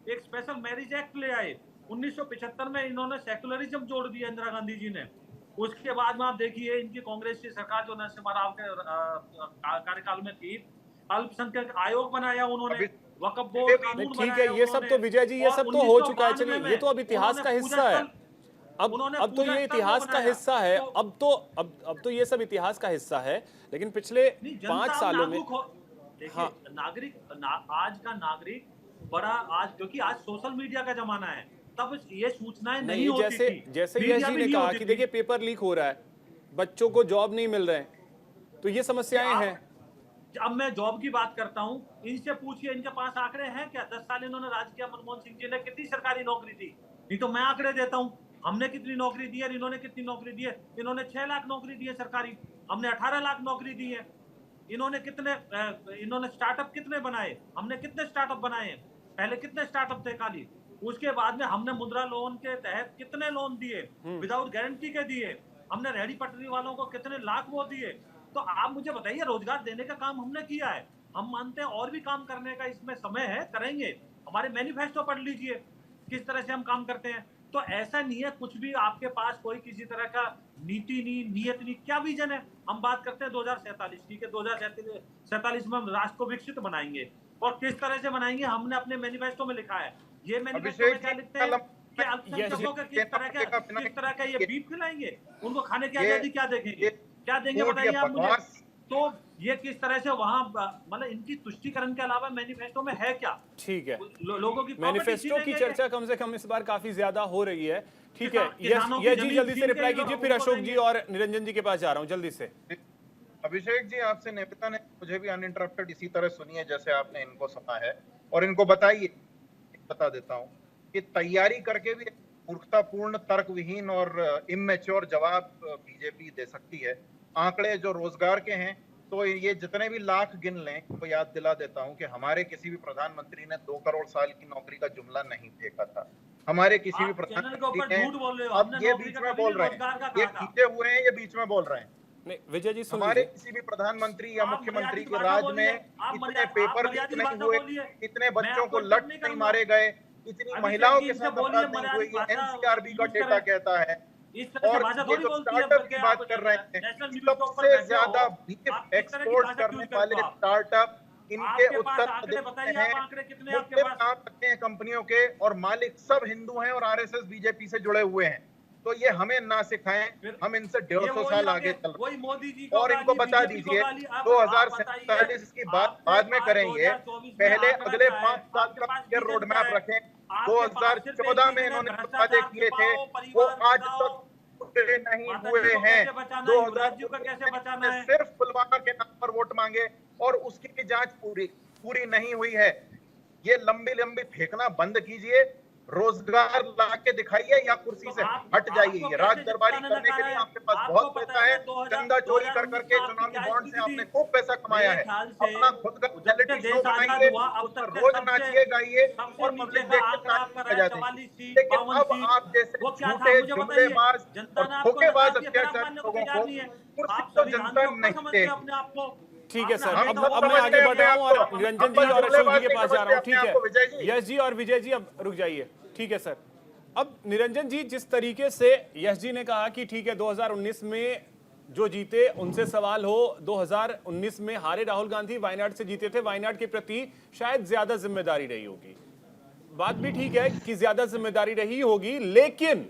एक स्पेशल मैरिज एक्ट ले आए। 1975 में इन्होंने सेकुलरिज्म जोड़ दिया इंदिरा गांधी जी ने। उसके बाद में आप देखिए इनकी कांग्रेस की सरकार जो नरसिम्हा राव के कार्यकाल में थी, अल्पसंख्यक आयोग बनाया उन्होंने, वक्फ बोर्ड कानून ठीक बनाया है, ये सब तो विजय जी, ये सब तो हो चुका है। चलिए, ये तो अब इतिहास का हिस्सा है। अब तो ये इतिहास का हिस्सा है। अब तो ये सब इतिहास का हिस्सा है। लेकिन पिछले 5 सालों में हाँ, आज का नागरिक बड़ा, आज क्योंकि आज सोशल मीडिया का जमाना है, तब ये सूचनाएं नहीं होती थी। जैसे यश जी ने कहा कि देखिए पेपर लीक हो रहा है, बच्चों को जॉब नहीं मिल रहे हैं, तो ये समस्याएं हैं। अब मैं जॉब की बात करता हूं, इनसे पूछिए, इनके पास आंकड़े हैं क्या? 10 साल इन्होंने राज किया, मनमोहन सिंह जी ने कितनी सरकारी नौकरी दी? नहीं तो मैं आंकड़े देता हूं, हमने कितनी नौकरी दी है, इन्होंने कितनी नौकरी दी है। इन्होंने 6 लाख नौकरी दी है सरकारी, हमने 18 लाख नौकरी दी है। इन्होंने स्टार्टअप कितने बनाए, हमने कितने स्टार्टअप बनाए हैं? पहले कितने स्टार्टअप थे खाली? उसके बाद में हमने मुद्रा लोन के तहत कितने लोन दिए, विदाउट गारंटी के दिए। हमने रेहड़ी पटरी वालों को कितने लाख वो दिए। तो आप मुझे बताइए, रोजगार देने का काम हमने किया है। हम मानते हैं और भी काम करने का इसमें समय है, करेंगे। हमारे मैनिफेस्टो पढ़ लीजिए किस तरह से हम काम करते हैं। तो ऐसा नहीं है कुछ भी आपके पास कोई किसी तरह का नीति नहीं, नियत नहीं। क्या विजन है? हम बात करते हैं 2047 की, 2047 में हम राष्ट्र को विकसित बनाएंगे, और किस तरह से बनाएंगे हमने अपने मैनिफेस्टो में लिखा है। ये मैनिफेस्टो में क्या लिखते हैं कि अल्पसंख्यकों के किस तरह का ये बीफ खिलाएंगे, उनको खाने की आजादी क्या देंगे, क्या देंगे बताइए आप मुझे। तो ये किस तरह से वहां, मतलब इनकी तुष्टीकरण के अलावा मैनिफेस्टो में है क्या? ठीक है, लोगों की मैनिफेस्टो की चर्चा कम से कम इस बार काफी ज्यादा हो रही है। ठीक है, ये जी जल्दी से रिप्लाई कीजिए, फिर अशोक जी और निरंजन जी के पास जा रहा हूं जल्दी से। अभिषेक जी, आपसे नेता ने मुझे भी अनइंटरप्टेड इसी तरह सुनी है जैसे आपने इनको सुना है, और इनको बताइए, बता देता हूं कि तैयारी करके भी मूर्खतापूर्ण, तर्कविहीन और इमेच्योर जवाब बीजेपी दे सकती है। आंकड़े जो रोजगार के हैं, तो ये जितने भी लाख गिन लें, तो याद दिला देता हूं कि हमारे किसी भी प्रधानमंत्री ने 2 करोड़ साल की नौकरी का जुमला नहीं फेंका था। हमारे किसी भी प्रधानमंत्री ने, अब ये बीच में बोल रहे हैं, ये पीछे हुए हैं, ये बीच में बोल रहे हैं। नहीं विजय जी, हमारे किसी भी प्रधानमंत्री या मुख्यमंत्री के राज में इतने पेपर लीक नहीं हुए, इतने बच्चों को लट नहीं मारे गए, इतनी महिलाओं के साथ अपराध नहीं हुए, ये एनसीआरबी का डेटा कहता है। और ये जो स्टार्टअप की बात कर रहे हैं, सबसे ज्यादा बीफ एक्सपोर्ट करने वाले स्टार्टअप इनके उत्तर प्रदेश में हैं। मुख्य नाम रखे हैं कंपनियों के, और मालिक सब हिंदू हैं और आरएसएस बीजेपी से जुड़े हुए हैं। तो ये हमें ना सिखाएं, हम इनसे 150 साल आगे चल रहे हैं। और इनको बता दीजिए 2047 की बात बाद में करेंगे, पहले अगले 5 साल का रोड मैप रखें। 2014 में इन्होंने वादे किए थे, वो आज तक पूरे नहीं हुए हैं। 2014 में सिर्फ पुलवामा के नाम पर वोट मांगे, और उसकी जांच पूरी नहीं हुई है। ये लंबी फेंकना बंद कीजिए। रोजगार ला के दिखाइए या कुर्सी से हट जाइए। राज दरबारी करने के लिए आपके पास बहुत पैसा है, चंदा चोरी कर करके चुनावी बॉन्ड से आपने खूब पैसा कमाया है। अपना खुद का रियलिटी शो बनाइए, उस पर रोज नाचिए गाइए और पब्लिक देख के ताली बजा देगी। लेकिन अब आप जैसे झूठे जुमलेबाज और धोखेबाज अत्याचारी लोगों को कुर्सी तो जनता नहीं देगी। ठीक है सर, हम अब सब मैं आगे समझते हैं बढ़ रहा हूँ और आपको। निरंजन अब जी और अशोक जी जुमलेबाज के पास जा रहा हूँ। ठीक अपने आप को विजय जी। है, यश जी और विजय जी अब रुक जाइए। ठीक है सर, अब निरंजन जी, जिस तरीके से यश जी ने कहा कि ठीक है 2019 में जो जीते उनसे सवाल हो, 2019 में हारे राहुल गांधी वायनाड से जीते थे, वायनाड के प्रति शायद ज्यादा जिम्मेदारी रही होगी। बात भी ठीक है कि ज्यादा जिम्मेदारी रही होगी, लेकिन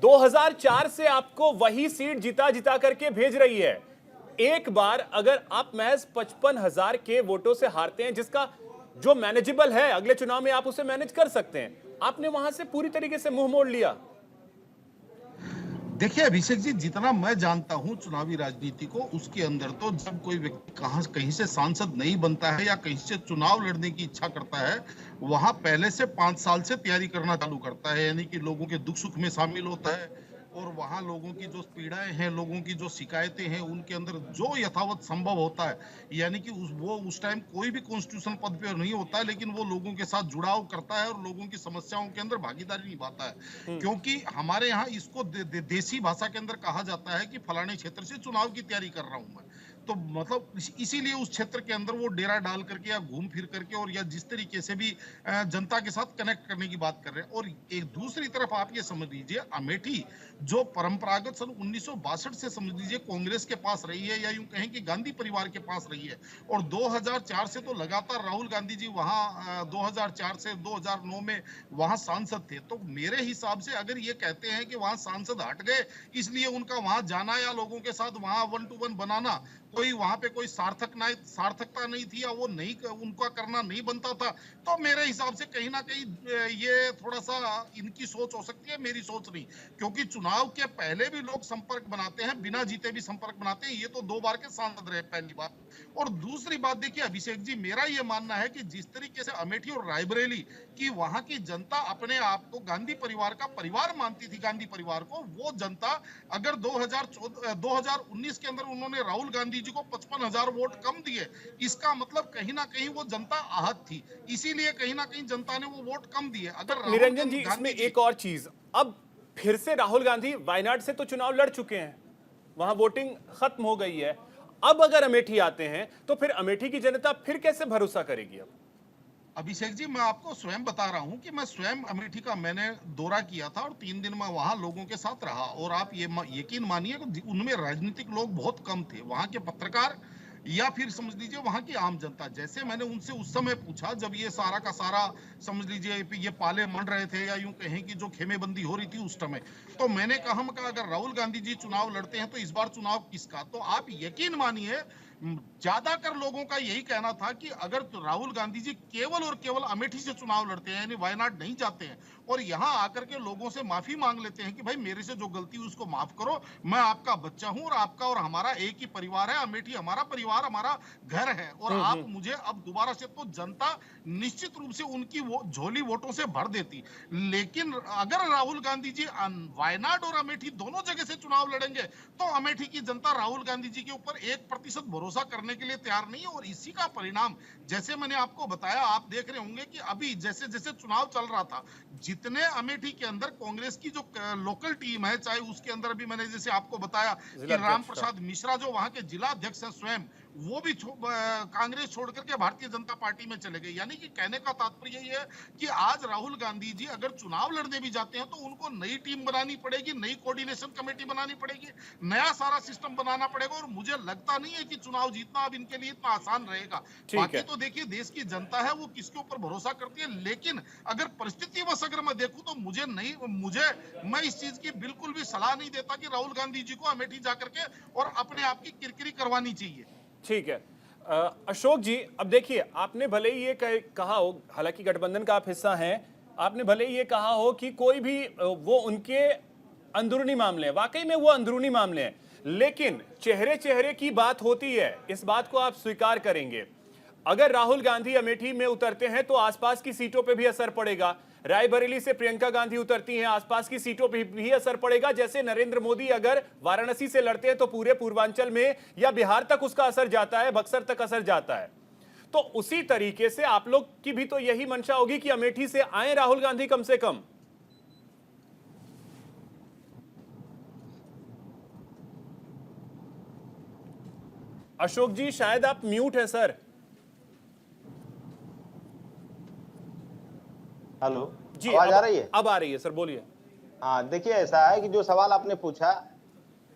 2004 से आपको वही सीट जिता जिता करके भेज रही है। एक बार अगर आप महज 55,000 के वोटों से हारते हैं, जिसका जो मैनेजेबल है, अगले चुनाव में आप उसे मैनेज कर सकते हैं, आपने वहां से पूरी तरीके से मुंह मोड़ लिया। देखिए अभिषेक जी, जितना मैं जानता हूं चुनावी राजनीति को, उसके अंदर तो जब कोई व्यक्ति कहीं से सांसद नहीं बनता है या कहीं से चुनाव लड़ने की इच्छा करता है, वहां पहले से 5 साल से तैयारी करना चालू करता है। यानी कि लोगों के दुख सुख में शामिल होता है और वहां लोगों की जो पीड़ाएं हैं, लोगों की जो शिकायतें हैं, उनके अंदर जो यथावत संभव होता है, यानी कि उस टाइम कोई भी कॉन्स्टिट्यूशन पद पे नहीं होता है, लेकिन वो लोगों के साथ जुड़ाव करता है और लोगों की समस्याओं के अंदर भागीदारी निभाता है। क्योंकि हमारे यहाँ इसको देसी भाषा के अंदर कहा जाता है कि फलाने क्षेत्र से चुनाव की तैयारी कर रहा हूं मैं, तो मतलब इसीलिए उस क्षेत्र के अंदर वो डेरा डाल करके या घूम फिर करके और या जिस तरीके से भी जनता के साथ कनेक्ट करने की बात कर रहे हैं। और एक दूसरी तरफ आप ये समझ लीजिए, अमेठी जो परंपरागत सन 1962 से समझ लीजिए कांग्रेस के पास रही है, या यूं कहें कि गांधी परिवार के पास रही है, और 2004 से तो लगातार राहुल गांधी जी वहां 2004 से 2009 में वहां सांसद थे। तो मेरे हिसाब से अगर ये कहते हैं कि वहां सांसद हट गए इसलिए उनका वहां जाना या लोगों के साथ वहां 1 to 1 बनाना कोई वहां पे कोई सार्थकता नहीं थी या वो नहीं उनका करना नहीं बनता था, तो मेरे हिसाब से कहीं ना कहीं ये थोड़ा सा इनकी सोच हो सकती है, मेरी सोच नहीं। क्योंकि चुनाव के पहले भी लोग संपर्क बनाते हैं, बिना जीते भी संपर्क बनाते हैं। ये तो 2 बार के सांसद रहे, पहली बात। और दूसरी बात देखिए अभिषेक जी, मेरा ये मानना है कि जिस तरीके से अमेठी और रायबरेली की वहां की जनता अपने आप को गांधी परिवार का परिवार मानती थी, गांधी परिवार को, वो जनता अगर 2019 के अंदर उन्होंने राहुल गांधी जी को 55,000 वोट कम दिए, इसका मतलब कहीं ना कहीं वो जनता आहत थी, इसीलिए कहीं ना कहीं जनता ने वो वोट कम दिए। अगर निरंजन जी, इसमें एक और चीज, अब फिर से राहुल गांधी वायनाड से तो चुनाव लड़ चुके हैं, वहां वोटिंग खत्म हो गई है, अब अगर अमेठी आते हैं तो फिर अमेठी की जनता फिर कैसे भरोसा करेगी? अब अभिषेक जी, मैं आपको स्वयं बता रहा हूं कि मैं स्वयं अमेठी का मैंने दौरा किया था और 3 दिन में वहां लोगों के साथ रहा, और आप ये यकीन मानिए कि उनमें राजनीतिक लोग बहुत कम थे। वहां के पत्रकार या फिर समझ लीजिए वहां की आम जनता, जैसे मैंने उनसे उस समय पूछा जब ये सारा का सारा समझ लीजिए ये पाले मंड रहे थे, या यूं कहें कि जो खेमेबंदी हो रही थी उस समय, तो मैंने कहा अगर राहुल गांधी जी चुनाव लड़ते हैं तो इस बार चुनाव किसका? तो आप यकीन मानिए ज्यादातर लोगों का यही कहना था कि अगर तो राहुल गांधी जी केवल और केवल अमेठी से चुनाव लड़ते हैं, यानी वायनाड नहीं जाते हैं और यहां आकर के लोगों से माफी मांग लेते हैं कि भाई मेरे से जो गलती हुई उसको माफ करो, मैं आपका बच्चा हूं और आपका और हमारा एक ही परिवार है, अमेठी हमारा परिवार, हमारा घर है, और आप मुझे अब दोबारा से, तो जनता निश्चित रूप से उनकी वो झोली वोटों से भर देती। लेकिन अगर राहुल गांधी जी वायनाड और अमेठी दोनों जगह से चुनाव लड़ेंगे तो अमेठी की जनता राहुल गांधी जी के ऊपर 1% भरोसा करने के लिए तैयार नहीं है। और इसी का परिणाम जैसे मैंने आपको बताया, आप देख रहे होंगे कि अभी जैसे जैसे चुनाव चल रहा था, जितने अमेठी के अंदर कांग्रेस की जो लोकल टीम है, चाहे उसके अंदर भी मैंने जैसे आपको बताया कि राम प्रसाद मिश्रा जो वहां के जिला अध्यक्ष है स्वयं, वो भी कांग्रेस छोड़ करके भारतीय जनता पार्टी में चले गए। यानी कि कहने का तात्पर्य ये है कि आज राहुल गांधी जी अगर चुनाव लड़ने भी जाते हैं तो उनको नई टीम बनानी पड़ेगी, नई कोऑर्डिनेशन कमेटी बनानी पड़ेगी, नया सारा सिस्टम बनाना पड़ेगा, और मुझे लगता नहीं है कि चुनाव जीतना अब इनके लिए इतना आसान रहेगा। बाकी तो देखिए देश की जनता है वो किसके ऊपर भरोसा करती है, लेकिन अगर परिस्थितिवश अगर मैं देखूं तो मैं इस चीज की बिल्कुल भी सलाह नहीं देता कि राहुल गांधी जी को अमेठी जाकर के और अपने आप की किरकिरी करवानी चाहिए। ठीक है अशोक जी, अब देखिए आपने भले ही ये कहा हो, हालांकि गठबंधन का आप हिस्सा हैं, आपने भले ही ये कहा हो कि कोई भी वो उनके अंदरूनी मामले हैं, वाकई में वो अंदरूनी मामले हैं, लेकिन चेहरे चेहरे की बात होती है, इस बात को आप स्वीकार करेंगे। अगर राहुल गांधी अमेठी में उतरते हैं तो आसपास की सीटों पे भी असर पड़ेगा, रायबरेली से प्रियंका गांधी उतरती हैं, आसपास की सीटों पर भी असर पड़ेगा। जैसे नरेंद्र मोदी अगर वाराणसी से लड़ते हैं तो पूरे पूर्वांचल में या बिहार तक उसका असर जाता है, बक्सर तक असर जाता है। तो उसी तरीके से आप लोग की भी तो यही मंशा होगी कि अमेठी से आए राहुल गांधी कम से कम। अशोक जी शायद आप म्यूट हैं सर। हेलो जी आवाज आ रही है? अब आ रही है सर, बोलिए। हाँ देखिए, ऐसा है कि जो सवाल आपने पूछा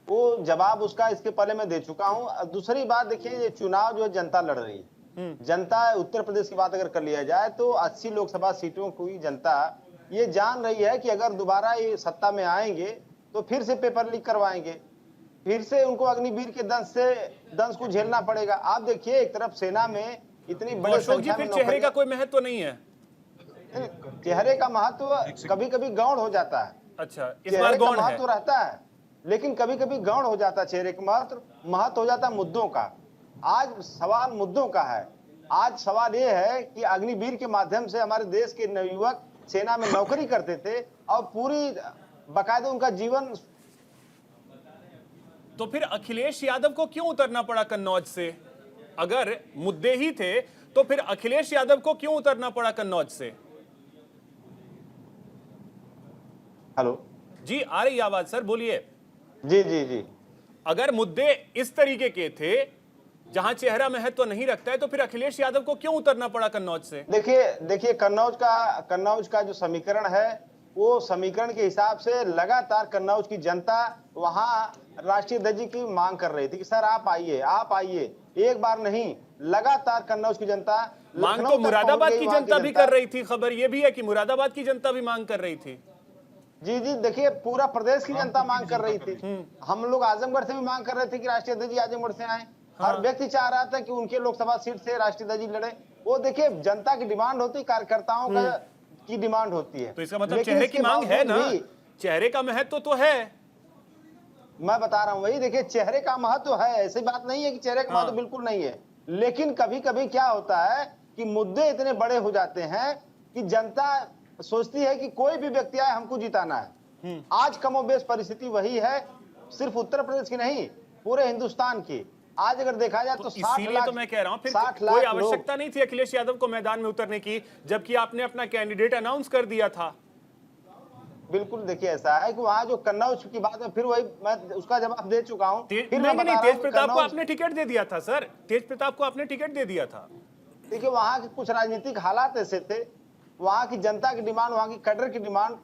वो जवाब उसका इसके पहले मैं दे चुका हूँ। दूसरी बात देखिए, ये चुनाव जो है जनता लड़ रही है। जनता उत्तर प्रदेश की बात अगर कर लिया जाए तो 80 लोकसभा सीटों की जनता ये जान रही है कि अगर दोबारा ये सत्ता में आएंगे तो फिर से पेपर लीक करवाएंगे, फिर से उनको अग्निवीर के दंश को झेलना पड़ेगा। आप देखिए, एक तरफ सेना में इतनी बड़ी अशोक जी संख्या फिर में चेहरे का कोई महत्व नहीं है? चेहरे का महत्व कभी कभी गौण हो जाता है। अच्छा, इस चेहरे बार का गौण है। महत्व रहता है, लेकिन कभी कभी गौण हो जाता है। चेहरे का महत्व हो जाता है मुद्दों का। आज सवाल मुद्दों का है। आज सवाल ये है कि अग्निवीर के माध्यम से हमारे देश के नवयुवक सेना में नौकरी करते थे और पूरी बाकायदा उनका जीवन। तो फिर अखिलेश यादव को क्यों उतरना पड़ा कन्नौज से? अगर मुद्दे ही थे तो फिर अखिलेश यादव को क्यों उतरना पड़ा कन्नौज से? हेलो जी आ रही आवाज सर, बोलिए। जी जी जी, अगर मुद्दे इस तरीके के थे जहां चेहरा महत्व नहीं रखता है तो फिर अखिलेश यादव को क्यों उतरना पड़ा कन्नौज से? देखिए कन्नौज का जो समीकरण है वो समीकरण के हिसाब से लगातार कन्नौज की जनता वहां राष्ट्रीय ध्वज की मांग कर रही थी कि सर आप आइए। एक बार नहीं, लगातार कन्नौज की जनता मांग तो मुरादाबाद की जनता भी कर रही थी। खबर यह भी है कि मुरादाबाद की जनता भी मांग कर रही थी। जी जी, देखिए पूरा प्रदेश की जनता मांग कर रही थी। हम लोग आजमगढ़ से भी मांग कर रहे थे कि राष्ट्रीय ध्वज आजमगढ़ से आए। हर व्यक्ति चाह रहा था कि उनके लोकसभा सीट से राष्ट्रीय ध्वज लड़े। वो देखिए जनता की डिमांड होती, कार्यकर्ताओं की डिमांड होती है। तो इसका मतलब चेहरे की मांग है ना, चेहरे का महत्व तो है। मैं बता रहा हूं वही, देखिए चेहरे का महत्व है, ऐसी बात नहीं है कि चेहरे का महत्व बिल्कुल नहीं है। लेकिन कभी कभी क्या होता है कि मुद्दे इतने बड़े हो जाते हैं कि जनता सोचती है कि कोई भी व्यक्ति आए हमको जिताना है। आज कमोबेश परिस्थिति वही है, सिर्फ उत्तर प्रदेश की नहीं, पूरे हिंदुस्तान की। आज अगर देखा जाए तो 60 इसीलिए लाख, तो मैं कह रहा हूं फिर 60 कोई लाख आवश्यकता नहीं थी अखिलेश यादव को मैदान में उतरने की, जबकि आपने अपना कैंडिडेट अनाउंस कर दिया था। बिल्कुल देखिए, ऐसा है कि वहां जो कन्नौज की बात है, फिर वही मैं उसका जवाब दे चुका हूं। नहीं, तेज प्रताप को आपने टिकट दे दिया था सर, तेज प्रताप को आपने टिकट दे दिया था। देखिए वहां के कुछ राजनीतिक हालात ऐसे थे, वहां की जनता की डिमांड, वहां की कैडर की डिमांड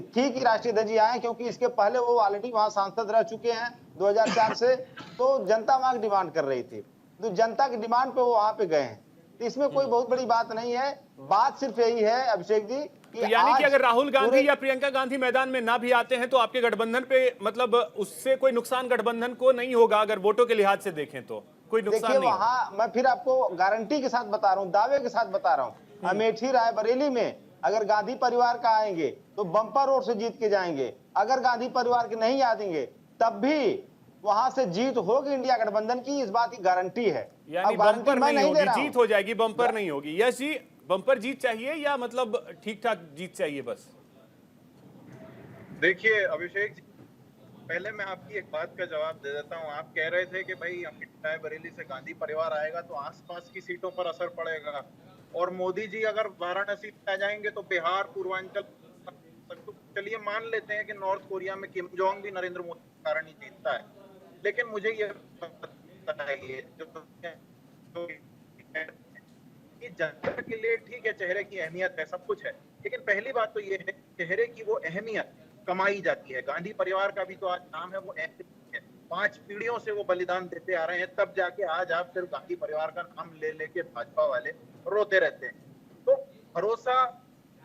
थी कि राष्ट्रीय ध्वज आए, क्योंकि इसके पहले वो ऑलरेडी वहां सांसद रह चुके हैं 2004 से। तो जनता वहां की डिमांड कर रही थी, तो जनता की डिमांड पे वो वहां पे गए हैं। तो इसमें कोई बहुत बड़ी बात नहीं है। बात सिर्फ यही है अभिषेक जी तो यानी कि अगर राहुल गांधी या प्रियंका गांधी मैदान में ना भी आते हैं तो आपके गठबंधन पे मतलब उससे कोई नुकसान गठबंधन को नहीं होगा? अगर वोटों के लिहाज से देखें तो कोई नुकसान नहीं। वहां मैं फिर आपको गारंटी के साथ बता रहा हूँ, दावे के साथ बता रहा हूँ, अमेठी रायबरेली में अगर गांधी परिवार का आएंगे तो बम्पर वोट से जीत के जाएंगे। अगर गांधी परिवार के नहीं आएंगे तब भी वहां से जीत होगी इंडिया गठबंधन की, इस बात की गारंटी है। यानी बम्पर नहीं होगी, जीत हो जाएगी, बम्पर नहीं होगी। यस जी, बम्पर जीत चाहिए या मतलब ठीक ठाक जीत चाहिए बस? देखिए अभिषेक जी, पहले मैं आपकी एक बात का जवाब दे देता हूँ। आप कह रहे थे कि भाई अमेठी रायबरेली से गांधी परिवार आएगा तो आसपास की सीटों पर असर पड़ेगा, और मोदी जी अगर वाराणसी आ जाएंगे तो बिहार, पूर्वांचल, तो चलिए मान लेते हैं कि नॉर्थ कोरिया में किम जोंग भी नरेंद्र मोदी के कारण ही जीतता है। लेकिन मुझे ये बताइए कि जनता के लिए ठीक है, चेहरे की अहमियत है, सब कुछ है, लेकिन पहली बात तो ये है चेहरे की वो अहमियत कमाई जाती है। गांधी परिवार का भी तो आज नाम है, वो है 5 पीढ़ियों से वो बलिदान देते आ रहे हैं, तब जाके आज आप सिर्फ गांधी परिवार का नाम ले लेके भाजपा वाले रोते रहते हैं। तो भरोसा,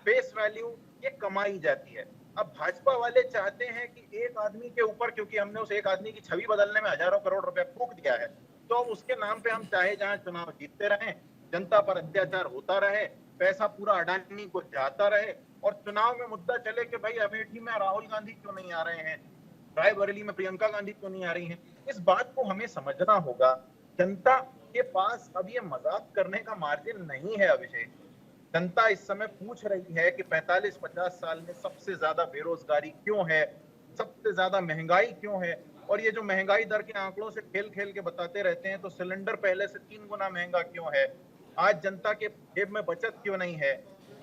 फेस वैल्यू, ये कमाई जाती है। अब भाजपा वाले चाहते हैं कि एक आदमी के ऊपर, क्योंकि हमने उस एक आदमी की छवि बदलने में हजारों करोड़ रुपया फूंक दिया है, तो उसके नाम पे हम चाहे जहां चुनाव जीतते रहें, जनता पर अत्याचार होता रहे, पैसा पूरा अडानी को जाता रहे, और चुनाव में मुद्दा चले कि भाई अमेठी में राहुल गांधी क्यों नहीं आ रहे हैं, रायबरेली में प्रियंका गांधी क्यों नहीं आ रही हैं। इस बात को हमें समझना होगा। जनता के पास अब ये मजाक करने का मार्जिन नहीं है अभिषेक। जनता इस समय पूछ रही है कि 45-50 साल में सबसे ज्यादा बेरोजगारी क्यों है, सबसे ज्यादा महंगाई क्यों है। और ये जो महंगाई दर के आंकड़ों से खेल खेल के बताते रहते हैं, तो सिलेंडर पहले से 3 गुना महंगा क्यों है, आज जनता के जेब में बचत क्यों नहीं है,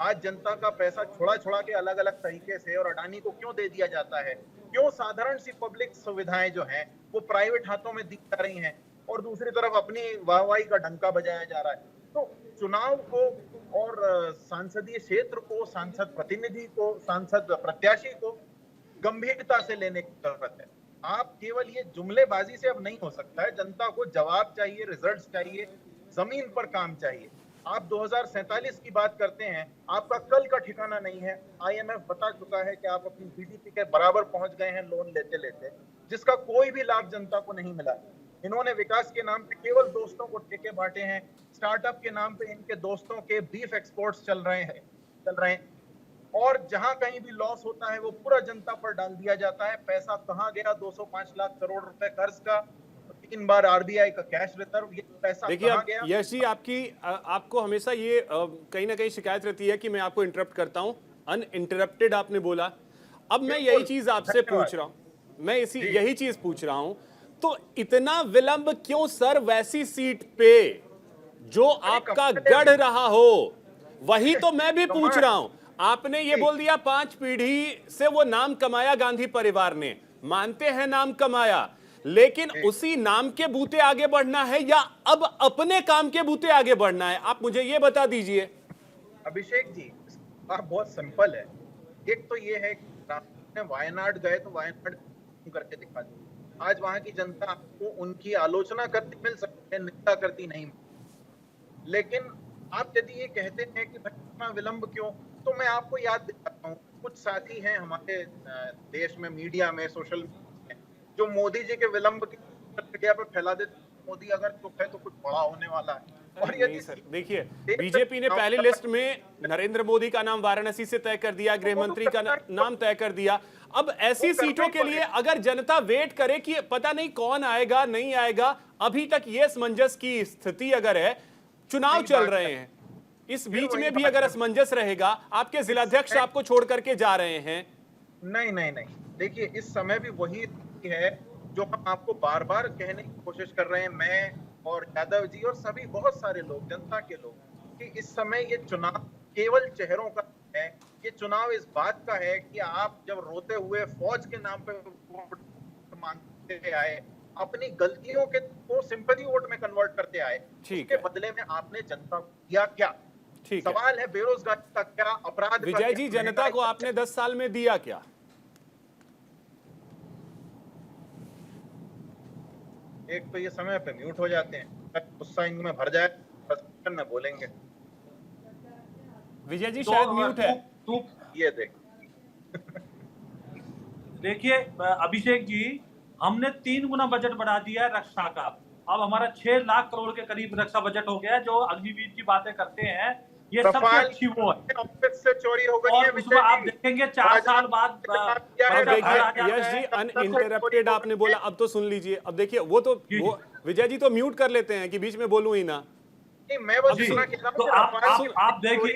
आज जनता का पैसा छोड़ा छोड़ा के अलग अलग तरीके से और अडानी को क्यों दे दिया जाता है, क्यों साधारण सी पब्लिक सुविधाएं जो हैं वो प्राइवेट हाथों में दी जा रही हैं, और दूसरी तरफ अपनी वाहवाही का डंका बजाया जा रहा है। तो चुनाव को और सांसदीय क्षेत्र को, सांसद प्रतिनिधि को, सांसद प्रत्याशी को गंभीरता से लेने की जरूरत है। आप केवल ये जुमलेबाजी से अब नहीं हो सकता है, जनता को जवाब चाहिए, रिजल्ट्स चाहिए, जमीन पर काम चाहिए। आप 2047 की बात करते हैं, आपका कल का ठिकाना नहीं है। IMF बता चुका है कि आप अपनी GDP के बराबर पहुंच गए हैं लोन लेते लेते, जिसका कोई भी लाभ जनता को नहीं मिला। इन्होंने विकास के नाम पे केवल दोस्तों को ठेके बांटे हैं, स्टार्टअप के नाम पे इनके दोस्तों के बीफ एक्सपोर्ट्स चल रहे हैं, और जहां कहीं भी लॉस होता है वो पूरा जनता पर डाल दिया जाता है। पैसा कहां गया, 205 लाख करोड़ रुपए कर्ज का, 3 बार RBI का कैश रिजर्व, ये पैसा कहां गया? यश जी, आपको हमेशा ये कहीं ना कहीं शिकायत रहती है कि मैं आपको इंटरप्ट करता हूं, अनइंटरप्टेड आपने बोला। अब मैं यही चीज आपसे पूछ रहा हूं, मैं यही चीज पूछ रहा हूं, तो इतना विलंब क्यों सर वैसी सीट पे जो आपका गढ़ रहा हो? वही तो मैं भी पूछ रहा हूं। आपने ये बोल दिया 5 पीढ़ी से वो नाम कमाया गांधी परिवार ने, मानते हैं नाम कमाया, लेकिन उसी नाम के बूते आगे बढ़ना है या अब अपने काम के बूते आगे बढ़ना है? आप मुझे ये बता दीजिए। अभिषेक जी, बात बहुत सिंपल है। एक तो ये है कि वायनाड गए तो वायनाड करके दिखा दी। आज वहां की जनता को उनकी आलोचना करती मिल सकती है, निंदा करती नहीं। लेकिन आप यदि ये कहते हैं कि भाई इतना विलंब क्यों, तो मैं आपको याद दिलाता हूँ, कुछ साथी हैं हमारे देश में, मीडिया में, सोशल मीडिया में, जो मोदी जी के विलंब की मीडिया पर फैला देते, मोदी अगर चुप है तो कुछ बड़ा होने वाला है। और नहीं सर, देखिए, बीजेपी ने पहली लिस्ट में नरेंद्र मोदी का नाम वाराणसी से तय कर दिया, गृह मंत्री का नाम तय कर दिया। अब ऐसी सीटों के लिए अगर जनता वेट करे कि पता नहीं कौन आएगा नहीं आएगा, अभी तक ये असमंजस की स्थिति अगर है, चुनाव चल रहे हैं, इस बीच में भी अगर असमंजस रहेगा, आपके जिलाध्यक्ष आपको छोड़ करके जा रहे हैं। नहीं नहीं नहीं, देखिए इस समय भी वही है जो हम आपको बार बार कहने की कोशिश कर रहे हैं, मैं और यादव जी और सभी बहुत सारे लोग, जनता के लोग, कि इस समय ये चुनाव केवल चेहरों का है। ये चुनाव इस बात का है कि आप जब रोते हुए फौज के नाम पे वोट मांगते आए, अपनी गलतियों के को सिंपैथी वोट में कन्वर्ट करते आए, उसके बदले में आपने जनता को दिया क्या? सवाल है बेरोजगारी का क्या, अपराध। विजय जी, जनता को आपने 10 साल में दिया क्या? एक तो ये समय पे म्यूट हो जाते हैं, गुस्सा इनमें भर जाए प्रश्न में बोलेंगे। विजय जी शायद म्यूट है। ये देखिए अभिषेक जी, हमने 3 गुना बजट बढ़ा दिया है रक्षा का। अब हमारा 6 लाख करोड़ के करीब रक्षा बजट हो गया है। जो अग्निवीर की बातें करते हैं, ये सबसे अच्छी वो है। ऑफिस से चोरी हो गई और है, उसमें आप देखेंगे 4 साल बाद देखिए यश जी, अनइंटरप्टेड आपने बोला, अब तो सुन लीजिए। अब देखिए वो विजय जी तो म्यूट कर लेते हैं कि बीच में बोलूं ही ना। मैं बस सुना कि तो आप देखिए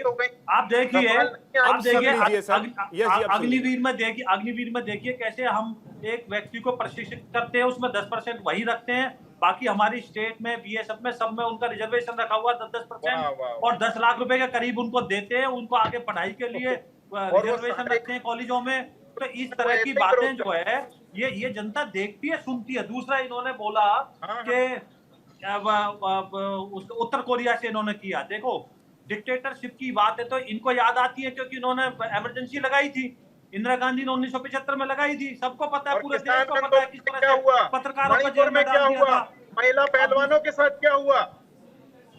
अग्निवीर में देखिए कैसे हम एक व्यक्ति को प्रशिक्षित करते हैं, उसमें 10% वही रखते हैं, बाकी हमारी स्टेट में, BSF में, सब में उनका रिजर्वेशन रखा हुआ 10% और 10 लाख रुपए के करीब उनको देते हैं, उनको आगे पढ़ाई के लिए रिजर्वेशन रखते हैं कॉलेजों में। तो इस तरह की बातें जो है ये जनता देखती है, सुनती है। दूसरा इन्होंने बोला कि उत्तर कोरिया से इन्होंने किया। देखो डिक्टेटरशिप की बात है तो इनको याद आती है क्योंकि इन्होंने इमरजेंसी लगाई थी, इंदिरा गांधी ने 1975 में लगाई थी। सबको पता है, पूरे देश को पता है किस तरह से पत्रकारों को जेल में डाल दिया था। महिला पहलवानों के साथ क्या हुआ?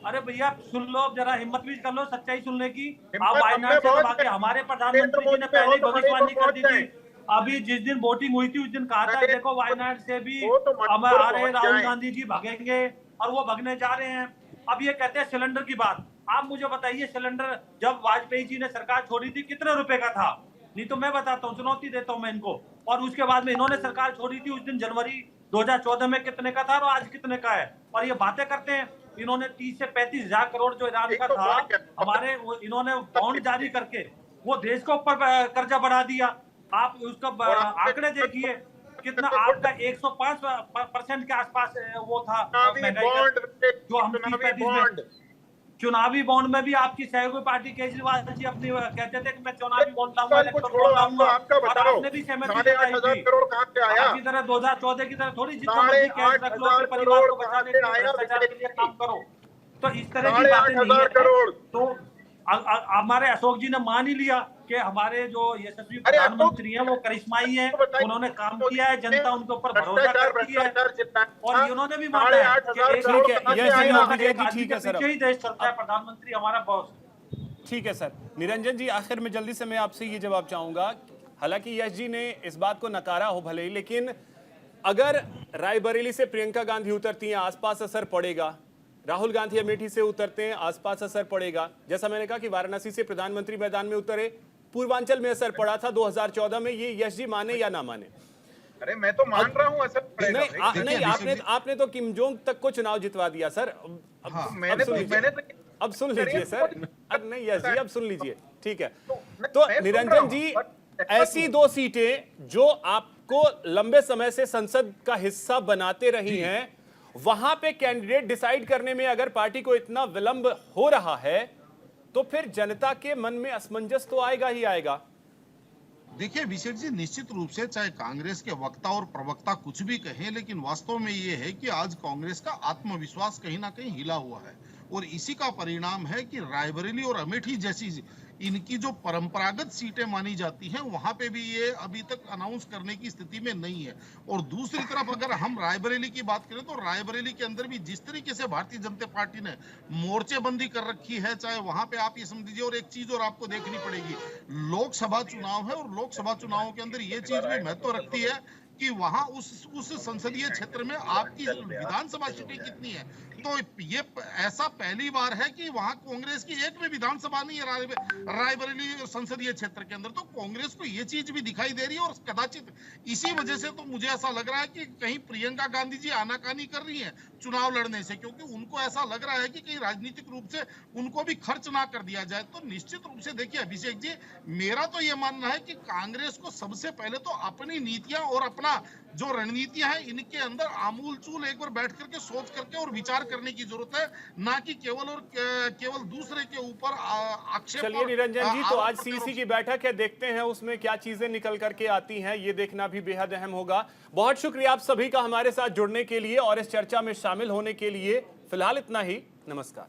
अरे भैया सुन लो, जरा हिम्मत भी कर लो सच्चाई सुनने की। आप वायनाड से बाकी हमारे प्रधानमंत्री जी ने पहले भविष्यवाणी कर दी थी। अभी जिस दिन वोटिंग हुई थी उस दिन कहा था देखो वायनाड से भी हमारे राहुल गांधी जी भागेंगे, और वो भगने जा रहे हैं। अब ये कहते हैं सिलेंडर की बात। आप मुझे बताइए, सिलेंडर जब वाजपेयी जी ने सरकार छोड़ी थी कितने रुपए का था? नहीं तो मैं बताता हूँ, चुनौती देता हूँ मैं इनको। और उसके बाद में इन्होंने सरकार छोड़ी थी उस दिन जनवरी 2014 में कितने का था और आज कितने का है? और ये बातें करते हैं। इन्होंने 30 से 35 हजार करोड़ जो ईरान का था हमारे, इन्होंने बॉन्ड जारी करके वो देश के ऊपर कर्जा बढ़ा दिया। आप उसका आंकड़े देखिए कितना, आपका 105% के आसपास वो था जो हम 30-35 चुनावी बॉन्ड में भी आपकी सहयोगी पार्टी केजरीवाल जी अपनी कहते थे कि मैं चुनावी बॉन्ड लाऊंगा, आपने भी सहमति जताई थी। आपकी तरह 2014 की तरह थोड़ी जितना मर्जी कैश रख लो अपने परिवार को बचाने के लिए, भ्रष्टाचार के लिए काम करो, तो इस तरह की बातें नहीं है। तो हमारे अशोक जी ने मान ही लिया कि हमारे जो यशस्वी प्रधानमंत्री हैं वो करिश्माई हैं, उन्होंने काम किया है, जनता उनके ऊपर भरोसा करती है, और उन्होंने भी माना है कि ठीक है सर, ही देश चलता है, प्रधानमंत्री हमारा बॉस। ठीक है सर। निरंजन जी, आखिर में जल्दी से मैं आपसे ये जवाब चाहूंगा, हालांकि यश जी ने इस बात को नकारा हो भले ही, लेकिन अगर रायबरेली से प्रियंका गांधी उतरती हैं आसपास असर पड़ेगा, राहुल गांधी अमेठी से उतरते हैं आसपास असर पड़ेगा, जैसा मैंने कहा कि वाराणसी से प्रधानमंत्री मैदान में उतरे, पूर्वांचल में असर पड़ा था 2014 में, ये यश जी माने या ना माने? अरे मैं तो मान रहा हूँ असर पड़ेगा। नहीं, आपने तो किम जोंग तक को चुनाव जितवा दिया सर। अब सुन लीजिए सर, अब नहीं यश जी, अब सुन लीजिए, ठीक है। तो निरंजन जी, ऐसी 2 सीटें जो आपको लंबे समय से संसद का हिस्सा बनाते रही हैं, वहां पे कैंडिडेट डिसाइड करने में अगर पार्टी को इतना विलंब हो रहा है तो फिर जनता के मन में असमंजस तो आएगा ही आएगा। देखिए अभिषेक जी, निश्चित रूप से चाहे कांग्रेस के वक्ता और प्रवक्ता कुछ भी कहें, लेकिन वास्तव में ये है कि आज कांग्रेस का आत्मविश्वास कहीं ना कहीं हिला हुआ है, और इसी का परिणाम है कि रायबरेली और अमेठी जैसी इनकी जो परंपरागत सीटें मानी जाती हैं वहां पे भी ये अभी तक अनाउंस करने की स्थिति में नहीं है। और दूसरी तरफ अगर हम रायबरेली की बात करें तो रायबरेली के अंदर भी जिस तरीके से भारतीय जनता पार्टी ने मोर्चेबंदी कर रखी है, चाहे वहां पे आप ये समझिए, और एक चीज और आपको देखनी पड़ेगी, लोकसभा चुनाव है और लोकसभा चुनावों के अंदर ये चीज भी महत्व रखती है कि वहां उस संसदीय क्षेत्र में आपकी विधानसभा सीटें कितनी है। तो ये ऐसा पहली बार है कि वहां कांग्रेस की एक भी विधानसभा नहीं है रायबरेली संसदीय क्षेत्र के अंदर, तो कांग्रेस को ये चीज भी दिखाई दे रही है, और कदाचित इसी वजह से तो मुझे ऐसा लग रहा है कि कहीं प्रियंका गांधी जी आनाकानी कर रही हैं चुनाव लड़ने से, क्योंकि उनको ऐसा लग रहा है कि कहीं राजनीतिक रूप से उनको भी खर्च ना कर दिया जाए। तो निश्चित रूप से देखिए अभिषेक जी, मेरा तो ये मानना है कि कांग्रेस को सबसे पहले तो अपनी नीतियां और अपना जो रणनीतियां हैं इनके अंदर आमूल चूल एक बार बैठ करके सोच करके और विचार करने की जरूरत है, ना कि केवल दूसरे के ऊपर आक्षेप। चलिए निरंजन जी, तो आज सीसी की बैठक है, देखते हैं उसमें क्या चीजें निकल करके आती हैं, ये देखना भी बेहद अहम होगा। बहुत शुक्रिया आप सभी का हमारे साथ जुड़ने के लिए और इस चर्चा में शामिल होने के लिए। फिलहाल इतना ही, नमस्कार।